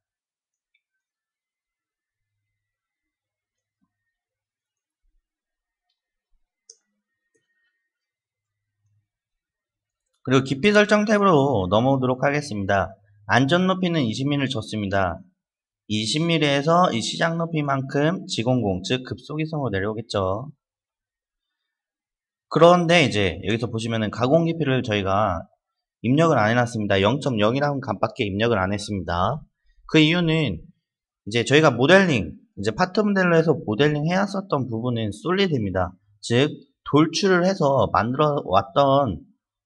그리고 깊이 설정 탭으로 넘어오도록 하겠습니다. 안전 높이는 20mm를 줬습니다. 20mm에서 이 시작 높이만큼 지공공, 즉 급속이성으로 내려오겠죠. 그런데 이제 여기서 보시면은 가공 깊이를 저희가 입력을 안 해놨습니다. 0.0이라는 값밖에 입력을 안 했습니다. 그 이유는 이제 저희가 모델링, 이제 파트 모델로 해서 모델링 해왔었던 부분은 솔리드입니다. 즉 돌출을 해서 만들어 왔던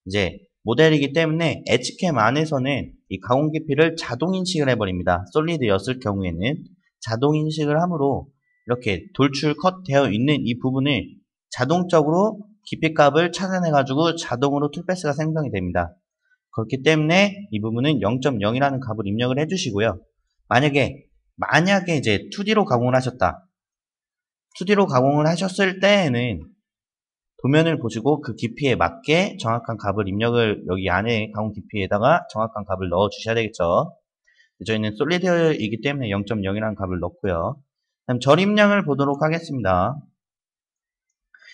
이제 모델이기 때문에 엣지캠 안에서는 이 가공 깊이를 자동 인식을 해버립니다. 솔리드였을 경우에는 자동 인식을 함으로 이렇게 돌출 컷 되어 있는 이 부분을 자동적으로 깊이 값을 찾아내가지고 자동으로 툴패스가 생성이 됩니다. 그렇기 때문에 이 부분은 0.0이라는 값을 입력을 해주시고요. 만약에 이제 2D로 가공을 하셨다. 2D로 가공을 하셨을 때에는 도면을 보시고 그 깊이에 맞게 정확한 값을 입력을 여기 안에 가공 깊이에다가 정확한 값을 넣어 주셔야 되겠죠. 저희는 솔리드이기 때문에 0.0이라는 값을 넣고요. 다음 절임량을 보도록 하겠습니다.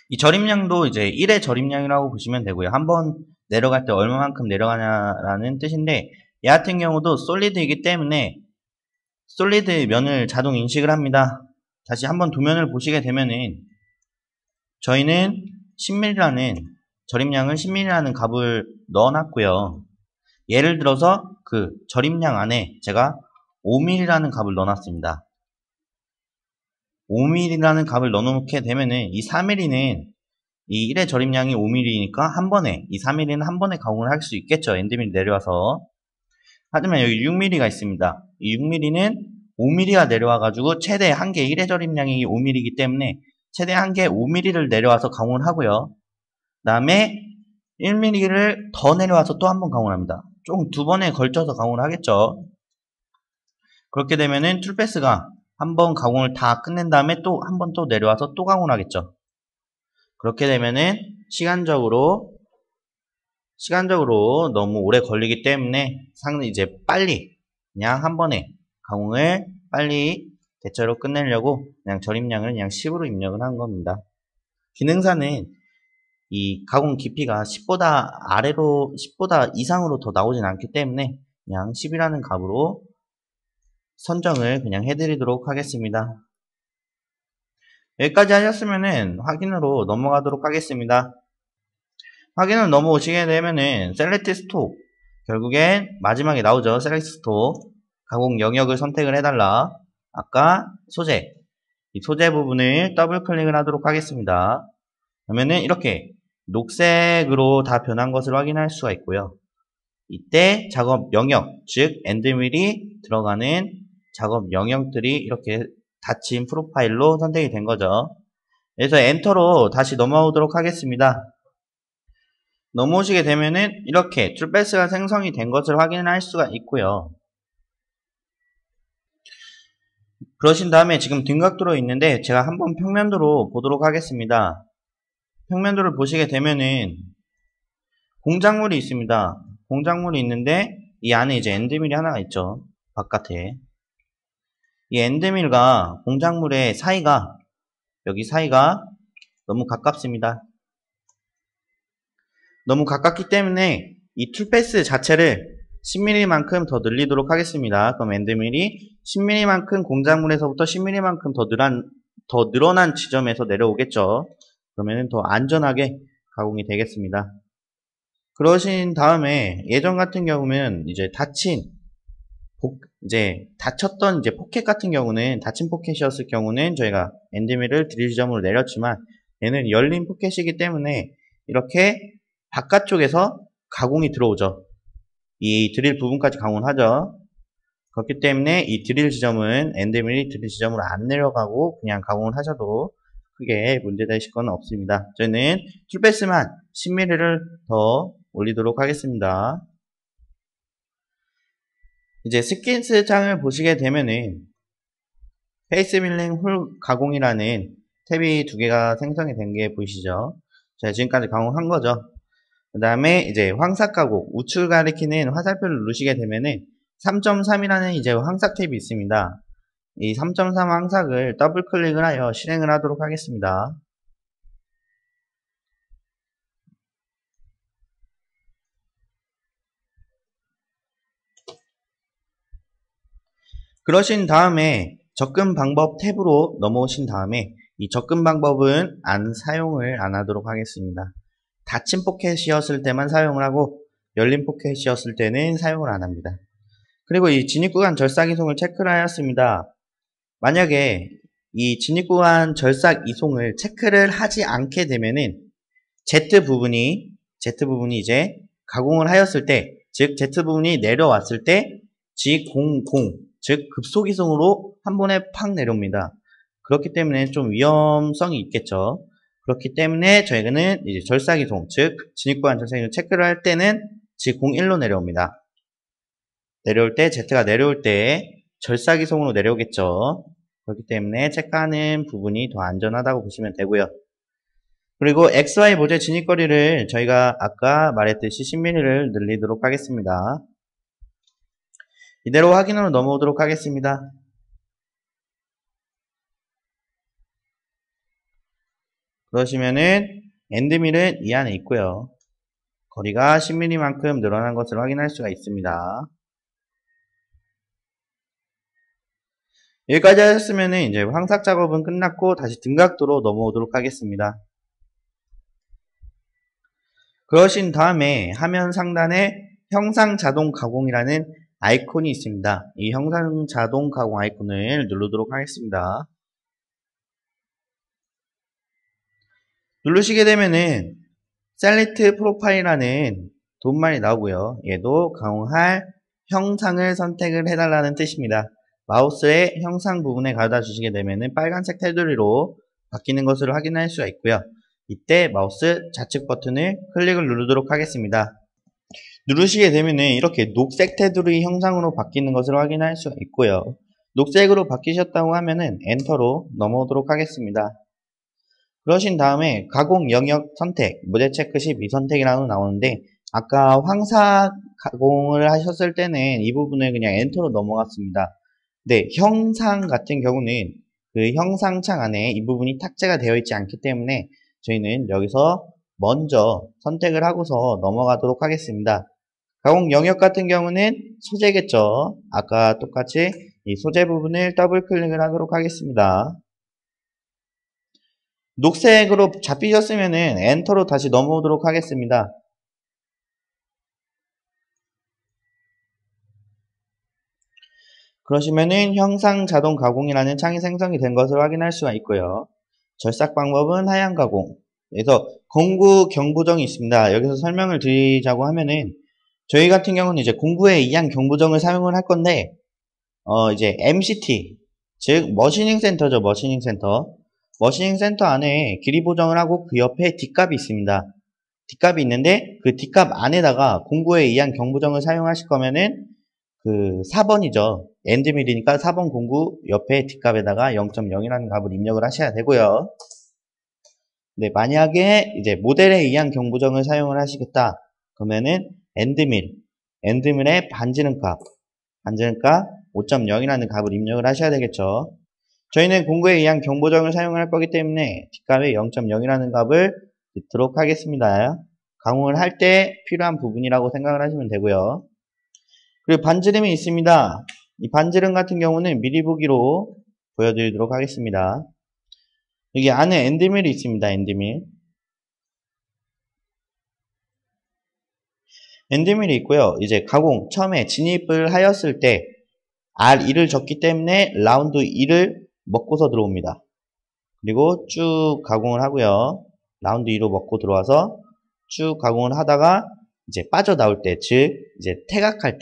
이 절임량도 이제 1의 절임량이라고 보시면 되고요. 한번 내려갈 때 얼마만큼 내려가냐라는 뜻인데 얘 같은 경우도 솔리드이기 때문에 솔리드 면을 자동 인식을 합니다. 다시 한번 도면을 보시게 되면은 저희는 10mm라는 절임량을 10mm라는 값을 넣어놨고요. 예를 들어서 그 절임량 안에 제가 5mm라는 값을 넣어놨습니다. 5mm라는 값을 넣어놓게 되면은 이 4mm는 이 1의 절임량이 5mm니까 한 번에 이 4mm는 한 번에 가공을 할 수 있겠죠. 엔드밀 내려와서. 하지만 여기 6mm가 있습니다. 이 6mm는 5mm가 내려와가지고 최대 한계 1의 절임량이 5mm이기 때문에 최대 한계 5mm를 내려와서 가공을 하고요. 그 다음에 1mm를 더 내려와서 또 한 번 가공을 합니다. 총 두 번에 걸쳐서 가공을 하겠죠. 그렇게 되면은 툴패스가 한 번 가공을 다 끝낸 다음에 또 한 번 또 내려와서 또 가공을 하겠죠. 그렇게 되면은 시간적으로 너무 오래 걸리기 때문에 상당히 이제 빨리 그냥 한 번에 가공을 빨리 대체로 끝내려고 그냥 절임량을 그냥 10으로 입력을 한 겁니다. 기능사는 이 가공 깊이가 10보다 이상으로 더 나오진 않기 때문에 그냥 10이라는 값으로 선정을 그냥 해드리도록 하겠습니다. 여기까지 하셨으면은 확인으로 넘어가도록 하겠습니다. 확인을 넘어오시게 되면은 셀렉트 스톡, 결국엔 마지막에 나오죠. 셀렉트 스톡, 가공 영역을 선택을 해달라. 아까 소재, 이 소재 부분을 더블 클릭을 하도록 하겠습니다. 그러면은 이렇게 녹색으로 다 변한 것을 확인할 수가 있고요. 이때 작업 영역, 즉 엔드밀이 들어가는 작업 영역들이 이렇게 닫힌 프로파일로 선택이 된 거죠. 그래서 엔터로 다시 넘어오도록 하겠습니다. 넘어오시게 되면은 이렇게 툴패스가 생성이 된 것을 확인할 수가 있고요. 그러신 다음에 지금 등각도로 있는데 제가 한번 평면도로 보도록 하겠습니다. 평면도를 보시게 되면은 공작물이 있습니다. 공작물이 있는데 이 안에 이제 엔드밀이 하나가 있죠. 바깥에. 이 엔드밀과 공작물의 사이가, 여기 사이가 너무 가깝습니다. 너무 가깝기 때문에 이 툴패스 자체를 10mm만큼 더 늘리도록 하겠습니다. 그럼 엔드밀이 10mm만큼 공작물에서부터 10mm만큼 더 늘어난 지점에서 내려오겠죠. 그러면 더 안전하게 가공이 되겠습니다. 그러신 다음에 예전 같은 경우는 이제 닫혔던 이제 포켓 같은 경우는, 닫힌 포켓이었을 경우는 저희가 엔드밀을 드릴 지점으로 내렸지만 얘는 열린 포켓이기 때문에 이렇게 바깥쪽에서 가공이 들어오죠. 이 드릴 부분까지 가공을 하죠. 그렇기 때문에 이 드릴 지점은 엔드밀이 드릴 지점으로 안 내려가고 그냥 가공을 하셔도 크게 문제되실 건 없습니다. 저는 툴패스만 10mm를 더 올리도록 하겠습니다. 이제 스킨스 창을 보시게 되면은 페이스 밀링 홀 가공이라는 탭이 두 개가 생성이 된 게 보이시죠? 제가 지금까지 가공한 거죠. 그 다음에 이제 황삭 가공, 우측을 가리키는 화살표를 누르시게 되면은 3.3이라는 이제 황삭 탭이 있습니다. 이 3.3 황삭을 더블 클릭을 하여 실행을 하도록 하겠습니다. 그러신 다음에 접근 방법 탭으로 넘어오신 다음에 이 접근 방법은 사용을 안 하도록 하겠습니다. 닫힌 포켓이었을 때만 사용을 하고 열린 포켓이었을 때는 사용을 안 합니다. 그리고 이 진입구간 절삭 이송을 체크를 하였습니다. 만약에 이 진입구간 절삭 이송을 체크를 하지 않게 되면은 Z 부분이 이제 가공을 하였을 때, 즉 Z 부분이 내려왔을 때 G00, 즉 급속 이송으로 한 번에 팍 내려옵니다. 그렇기 때문에 좀 위험성이 있겠죠. 그렇기 때문에 저희는 이제 절삭 이송, 즉 진입구간 절삭 이송 체크를 할 때는 G01로 내려옵니다. 내려올 때, Z가 내려올 때 절삭 이송으로 내려오겠죠. 그렇기 때문에 체크하는 부분이 더 안전하다고 보시면 되고요. 그리고 XY 모재 진입거리를 저희가 아까 말했듯이 10mm를 늘리도록 하겠습니다. 이대로 확인으로 넘어오도록 하겠습니다. 그러시면은 엔드밀은 이 안에 있고요. 거리가 10mm만큼 늘어난 것을 확인할 수가 있습니다. 여기까지 하셨으면은 이제 황삭 작업은 끝났고 다시 등각도로 넘어오도록 하겠습니다. 그러신 다음에 화면 상단에 형상 자동 가공이라는 아이콘이 있습니다. 이 형상 자동 가공 아이콘을 누르도록 하겠습니다. 누르시게 되면은 셀렉트 프로파일이라는 도움말이 나오고요. 얘도 가공할 형상을 선택을 해달라는 뜻입니다. 마우스의 형상 부분에 가져다 주시게 되면은 빨간색 테두리로 바뀌는 것을 확인할 수가 있고요. 이때 마우스 좌측 버튼을 클릭을 누르도록 하겠습니다. 누르시게 되면은 이렇게 녹색 테두리 형상으로 바뀌는 것을 확인할 수가 있고요. 녹색으로 바뀌셨다고 하면은 엔터로 넘어오도록 하겠습니다. 그러신 다음에 가공 영역 선택, 모델 체크 시 미선택이라고 나오는데 아까 황사 가공을 하셨을 때는 이 부분을 그냥 엔터로 넘어갔습니다. 네, 형상 같은 경우는 그 형상창 안에 이 부분이 탑재가 되어 있지 않기 때문에 저희는 여기서 먼저 선택을 하고서 넘어가도록 하겠습니다. 가공 영역 같은 경우는 소재겠죠. 아까 똑같이 이 소재 부분을 더블 클릭을 하도록 하겠습니다. 녹색으로 잡히셨으면은 엔터로 다시 넘어오도록 하겠습니다. 그러시면은 형상 자동 가공이라는 창이 생성이 된 것을 확인할 수가 있고요. 절삭 방법은 하향 가공. 그래서 공구 경부정이 있습니다. 여기서 설명을 드리자고 하면은 저희 같은 경우는 이제 공구에 의한 경부정을 사용을 할 건데 이제 MCT 즉 머시닝 센터죠. 머시닝 센터. 머시닝 센터 안에 길이 보정을 하고 그 옆에 뒷값이 있습니다. 뒷값이 있는데 그 뒷값 안에다가 공구에 의한 경부정을 사용하실 거면은 그 4번이죠. 엔드밀이니까 4번 공구 옆에 뒷값에다가 0.0이라는 값을 입력을 하셔야 되고요. 네, 만약에 이제 모델에 의한 경부정을 사용을 하시겠다. 그러면은 엔드밀의 반지름값 5.0이라는 값을 입력을 하셔야 되겠죠. 저희는 공구에 의한 경보정을 사용할 거기 때문에 뒷값에 0.0이라는 값을 넣도록 하겠습니다. 가공을 할 때 필요한 부분이라고 생각을 하시면 되고요. 그리고 반지름이 있습니다. 이 반지름 같은 경우는 미리 보기로 보여드리도록 하겠습니다. 여기 안에 엔드밀이 있습니다. 엔드밀이 있고요. 이제 가공 처음에 진입을 하였을 때 R2를 줬기 때문에 라운드 2를 먹고서 들어옵니다. 그리고 쭉 가공을 하고요. 라운드 2로 먹고 들어와서 쭉 가공을 하다가 이제 빠져나올 때, 즉 이제 태각할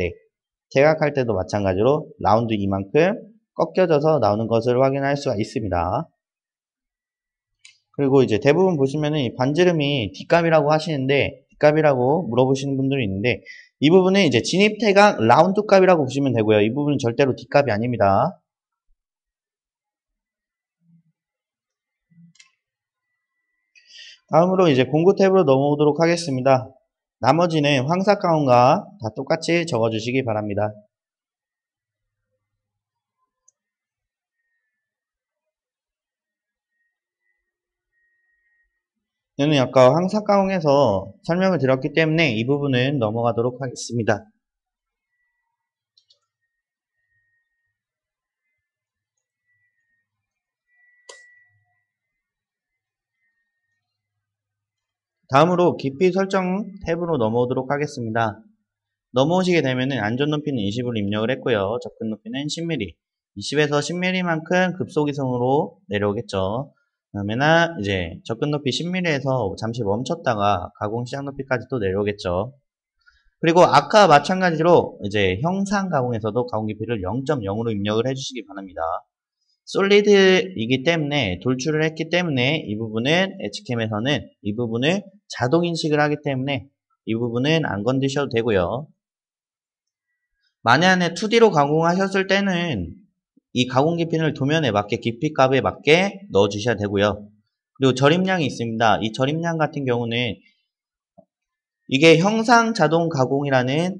때도 마찬가지로 라운드 2만큼 꺾여져서 나오는 것을 확인할 수가 있습니다. 그리고 이제 대부분 보시면은 이 반지름이 뒷값이라고 하시는데 뒷값이라고 물어보시는 분들이 있는데 이 부분은 이제 진입 태각 라운드 값이라고 보시면 되고요. 이 부분은 절대로 뒷값이 아닙니다. 다음으로 이제 공구 탭으로 넘어오도록 하겠습니다. 나머지는 황사 가공과 다 똑같이 적어주시기 바랍니다. 저는 아까 황사 가공에서 설명을 드렸기 때문에 이 부분은 넘어가도록 하겠습니다. 다음으로 깊이 설정 탭으로 넘어오도록 하겠습니다. 넘어오시게 되면 안전 높이는 20으로 입력을 했고요. 접근 높이는 10mm. 20에서 10mm만큼 급속 이송으로 내려오겠죠. 그러면 이제 접근 높이 10mm에서 잠시 멈췄다가 가공 시작 높이까지 또 내려오겠죠. 그리고 아까 마찬가지로 이제 형상 가공에서도 가공 깊이를 0.0으로 입력을 해주시기 바랍니다. 솔리드이기 때문에 돌출을 했기 때문에 이 부분은 엣지캠에서는 이 부분을 자동 인식을 하기 때문에 이 부분은 안 건드셔도 되고요. 만약에 2D로 가공하셨을 때는 이 가공 깊이를 도면에 맞게 깊이 값에 맞게 넣어 주셔야 되고요. 그리고 절임량이 있습니다. 이 절임량 같은 경우는 이게 형상 자동 가공이라는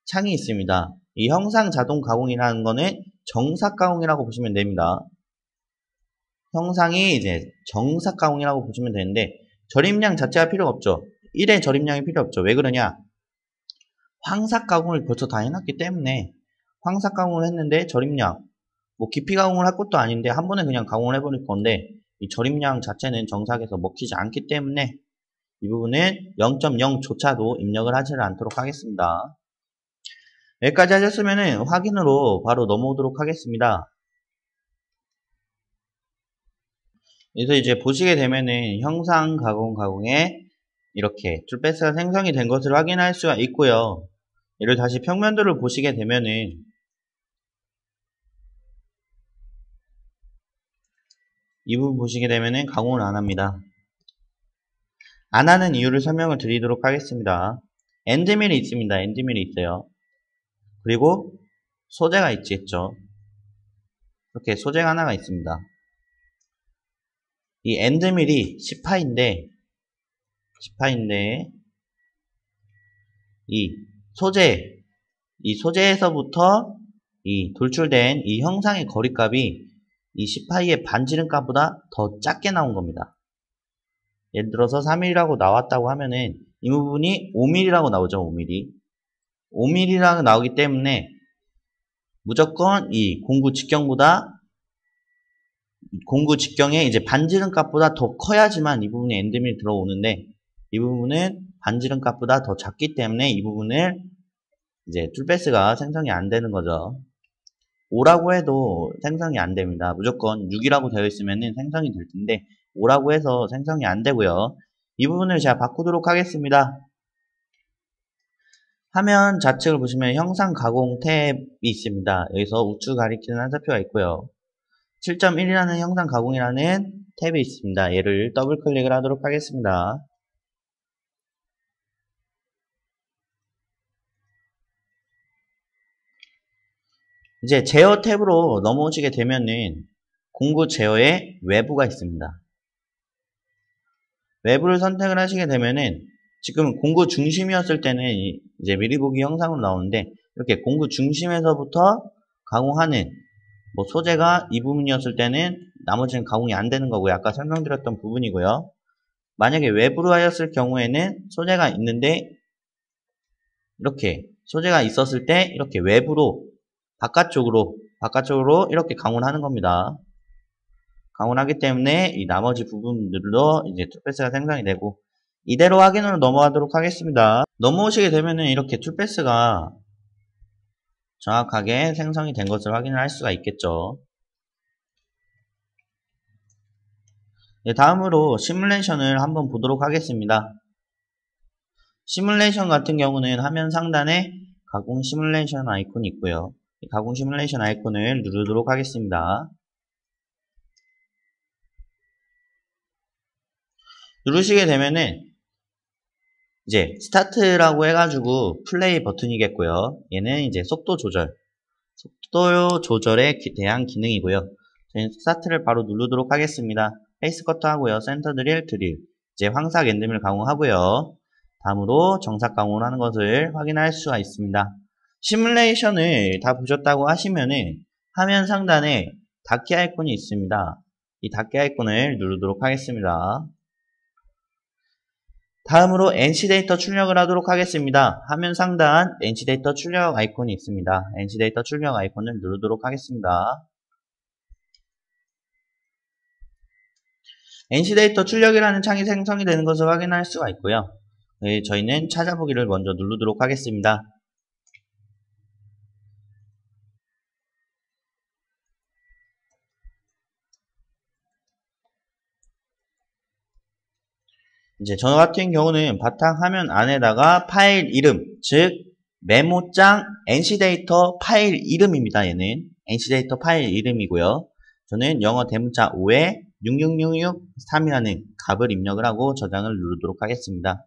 창이 있습니다. 이 형상 자동 가공이라는 거는 정삭 가공이라고 보시면 됩니다. 형상이 이제 정삭 가공이라고 보시면 되는데 절임량 자체가 필요 없죠. 1의 절임량이 필요 없죠. 왜 그러냐? 황삭 가공을 벌써 다 해놨기 때문에 황삭 가공을 했는데 절임량 뭐 깊이 가공을 할 것도 아닌데 한 번에 그냥 가공을 해버릴 건데 이 절임량 자체는 정삭에서 먹히지 않기 때문에 이 부분은 0.0조차도 입력을 하지를 않도록 하겠습니다. 여기까지 하셨으면 확인으로 바로 넘어오도록 하겠습니다. 그래서 이제 보시게 되면은 형상 가공에 이렇게 툴패스가 생성이 된 것을 확인할 수가 있고요. 얘를 다시 평면도를 보시게 되면은 이 부분 보시게 되면은 가공을 안 합니다. 안 하는 이유를 설명을 드리도록 하겠습니다. 엔드밀이 있습니다. 엔드밀이 있어요. 그리고 소재가 있겠죠. 이렇게 소재가 하나가 있습니다. 이 엔드밀이 10파인데 이 소재에서부터 이 돌출된 이 형상의 거리값이 이 10파이의 반지름값보다 더 작게 나온 겁니다. 예를 들어서 3mm라고 나왔다고 하면은 이 부분이 5mm라고 나오죠. 5mm. 5mm라고 나오기 때문에 무조건 이 공구 직경의 이제 반지름값보다 더 커야지만 이 부분에 엔드밀이 들어오는데, 이 부분은 반지름값보다 더 작기 때문에 이 부분을 이제 툴베이스가 생성이 안 되는 거죠. 5라고 해도 생성이 안 됩니다. 무조건 6이라고 되어 있으면 생성이 될 텐데 5라고 해서 생성이 안 되고요. 이 부분을 제가 바꾸도록 하겠습니다. 화면 좌측을 보시면 형상 가공 탭이 있습니다. 여기서 우측 가리키는 한자표가 있고요. 7.1이라는 형상 가공이라는 탭이 있습니다. 얘를 더블 클릭을 하도록 하겠습니다. 이제 제어 탭으로 넘어오시게 되면은 공구 제어에 외부가 있습니다. 외부를 선택을 하시게 되면은 지금 공구 중심이었을 때는 이제 미리 보기 형상으로 나오는데, 이렇게 공구 중심에서부터 가공하는 소재가 이 부분이었을 때는 나머지는 가공이 안 되는 거고요. 아까 설명드렸던 부분이고요. 만약에 외부로 하였을 경우에는 소재가 있는데, 이렇게 소재가 있었을 때 이렇게 외부로 바깥쪽으로 이렇게 가공을 하는 겁니다. 가공을 하기 때문에 이 나머지 부분들도 이제 툴베이스가 생성이 되고, 이대로 확인으로 넘어가도록 하겠습니다. 넘어오시게 되면은 이렇게 툴베이스가 정확하게 생성이 된 것을 확인을 할 수가 있겠죠. 네, 다음으로 시뮬레이션을 한번 보도록 하겠습니다. 시뮬레이션 같은 경우는 화면 상단에 가공 시뮬레이션 아이콘이 있고요. 이 가공 시뮬레이션 아이콘을 누르도록 하겠습니다. 누르시게 되면은 이제 스타트라고 해가지고 플레이 버튼이겠고요. 얘는 이제 속도 조절에 대한 기능이고요. 저희는 스타트를 바로 누르도록 하겠습니다. 페이스 커트 하고요. 센터 드릴, 이제 황삭 엔드밀 가공하고요. 다음으로 정삭 가공을 하는 것을 확인할 수가 있습니다. 시뮬레이션을 다 보셨다고 하시면은 화면 상단에 닫기 아이콘이 있습니다. 이 닫기 아이콘을 누르도록 하겠습니다. 다음으로 NC데이터 출력을 하도록 하겠습니다. 화면 상단 NC데이터 출력 아이콘이 있습니다. NC데이터 출력 아이콘을 누르도록 하겠습니다. NC데이터 출력이라는 창이 생성이 되는 것을 확인할 수가 있고요. 네, 저희는 찾아보기를 먼저 누르도록 하겠습니다. 이제 저 같은 경우는 바탕화면 안에다가 파일 이름, 즉 메모장 NC데이터 파일 이름입니다. 얘는 NC데이터 파일 이름이고요. 저는 영어 대문자 5에 66663이라는 값을 입력을 하고 저장을 누르도록 하겠습니다.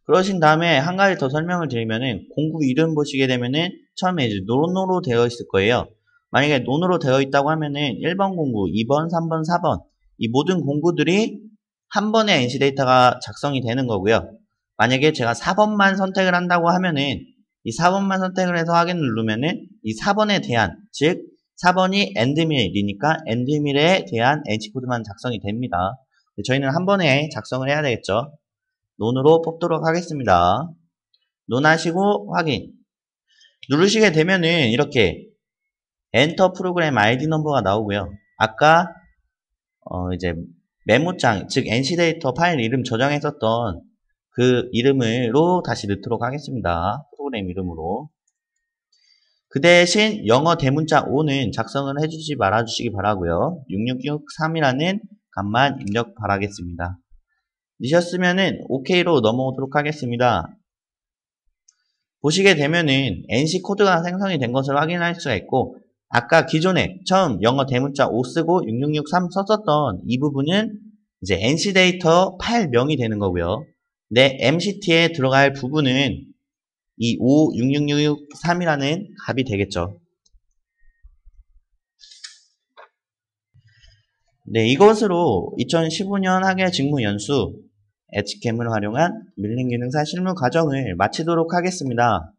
그러신 다음에 한 가지 더 설명을 드리면은 공구 이름 보시게 되면은 처음에 이제 논으로 되어 있을 거예요. 만약에 논으로 되어 있다고 하면은 1번 공구, 2번, 3번, 4번 이 모든 공구들이 한 번에 NC데이터가 작성이 되는 거고요. 만약에 제가 4번만 선택을 한다고 하면은 이 4번만 선택을 해서 확인을 누르면은 이 4번에 대한, 즉 4번이 엔드밀이니까 엔드밀에 대한 NC코드만 작성이 됩니다. 저희는 한 번에 작성을 해야 되겠죠. 논으로 뽑도록 하겠습니다. 논하시고 확인 누르시게 되면은 이렇게 엔터 프로그램 아이디 넘버가 나오고요. 아까 이제 메모장, 즉 NC데이터 파일 이름 저장했었던 그 이름으로 다시 넣도록 하겠습니다. 프로그램 이름으로. 그 대신 영어 대문자 5는 작성을 해주지 말아주시기 바라고요. 6663이라는 값만 입력 바라겠습니다. 넣으셨으면은 OK로 넘어오도록 하겠습니다. 보시게 되면은 NC 코드가 생성이 된 것을 확인할 수가 있고, 아까 기존에 처음 영어 대문자 5 쓰고 6663 썼었던 이 부분은 이제 NC 데이터 파일명이 되는 거고요. 내 MCT에 들어갈 부분은 이 56663이라는 값이 되겠죠. 네, 이것으로 2015년 학예 직무 연수 엣지캠을 활용한 밀링 기능사 실무 과정을 마치도록 하겠습니다.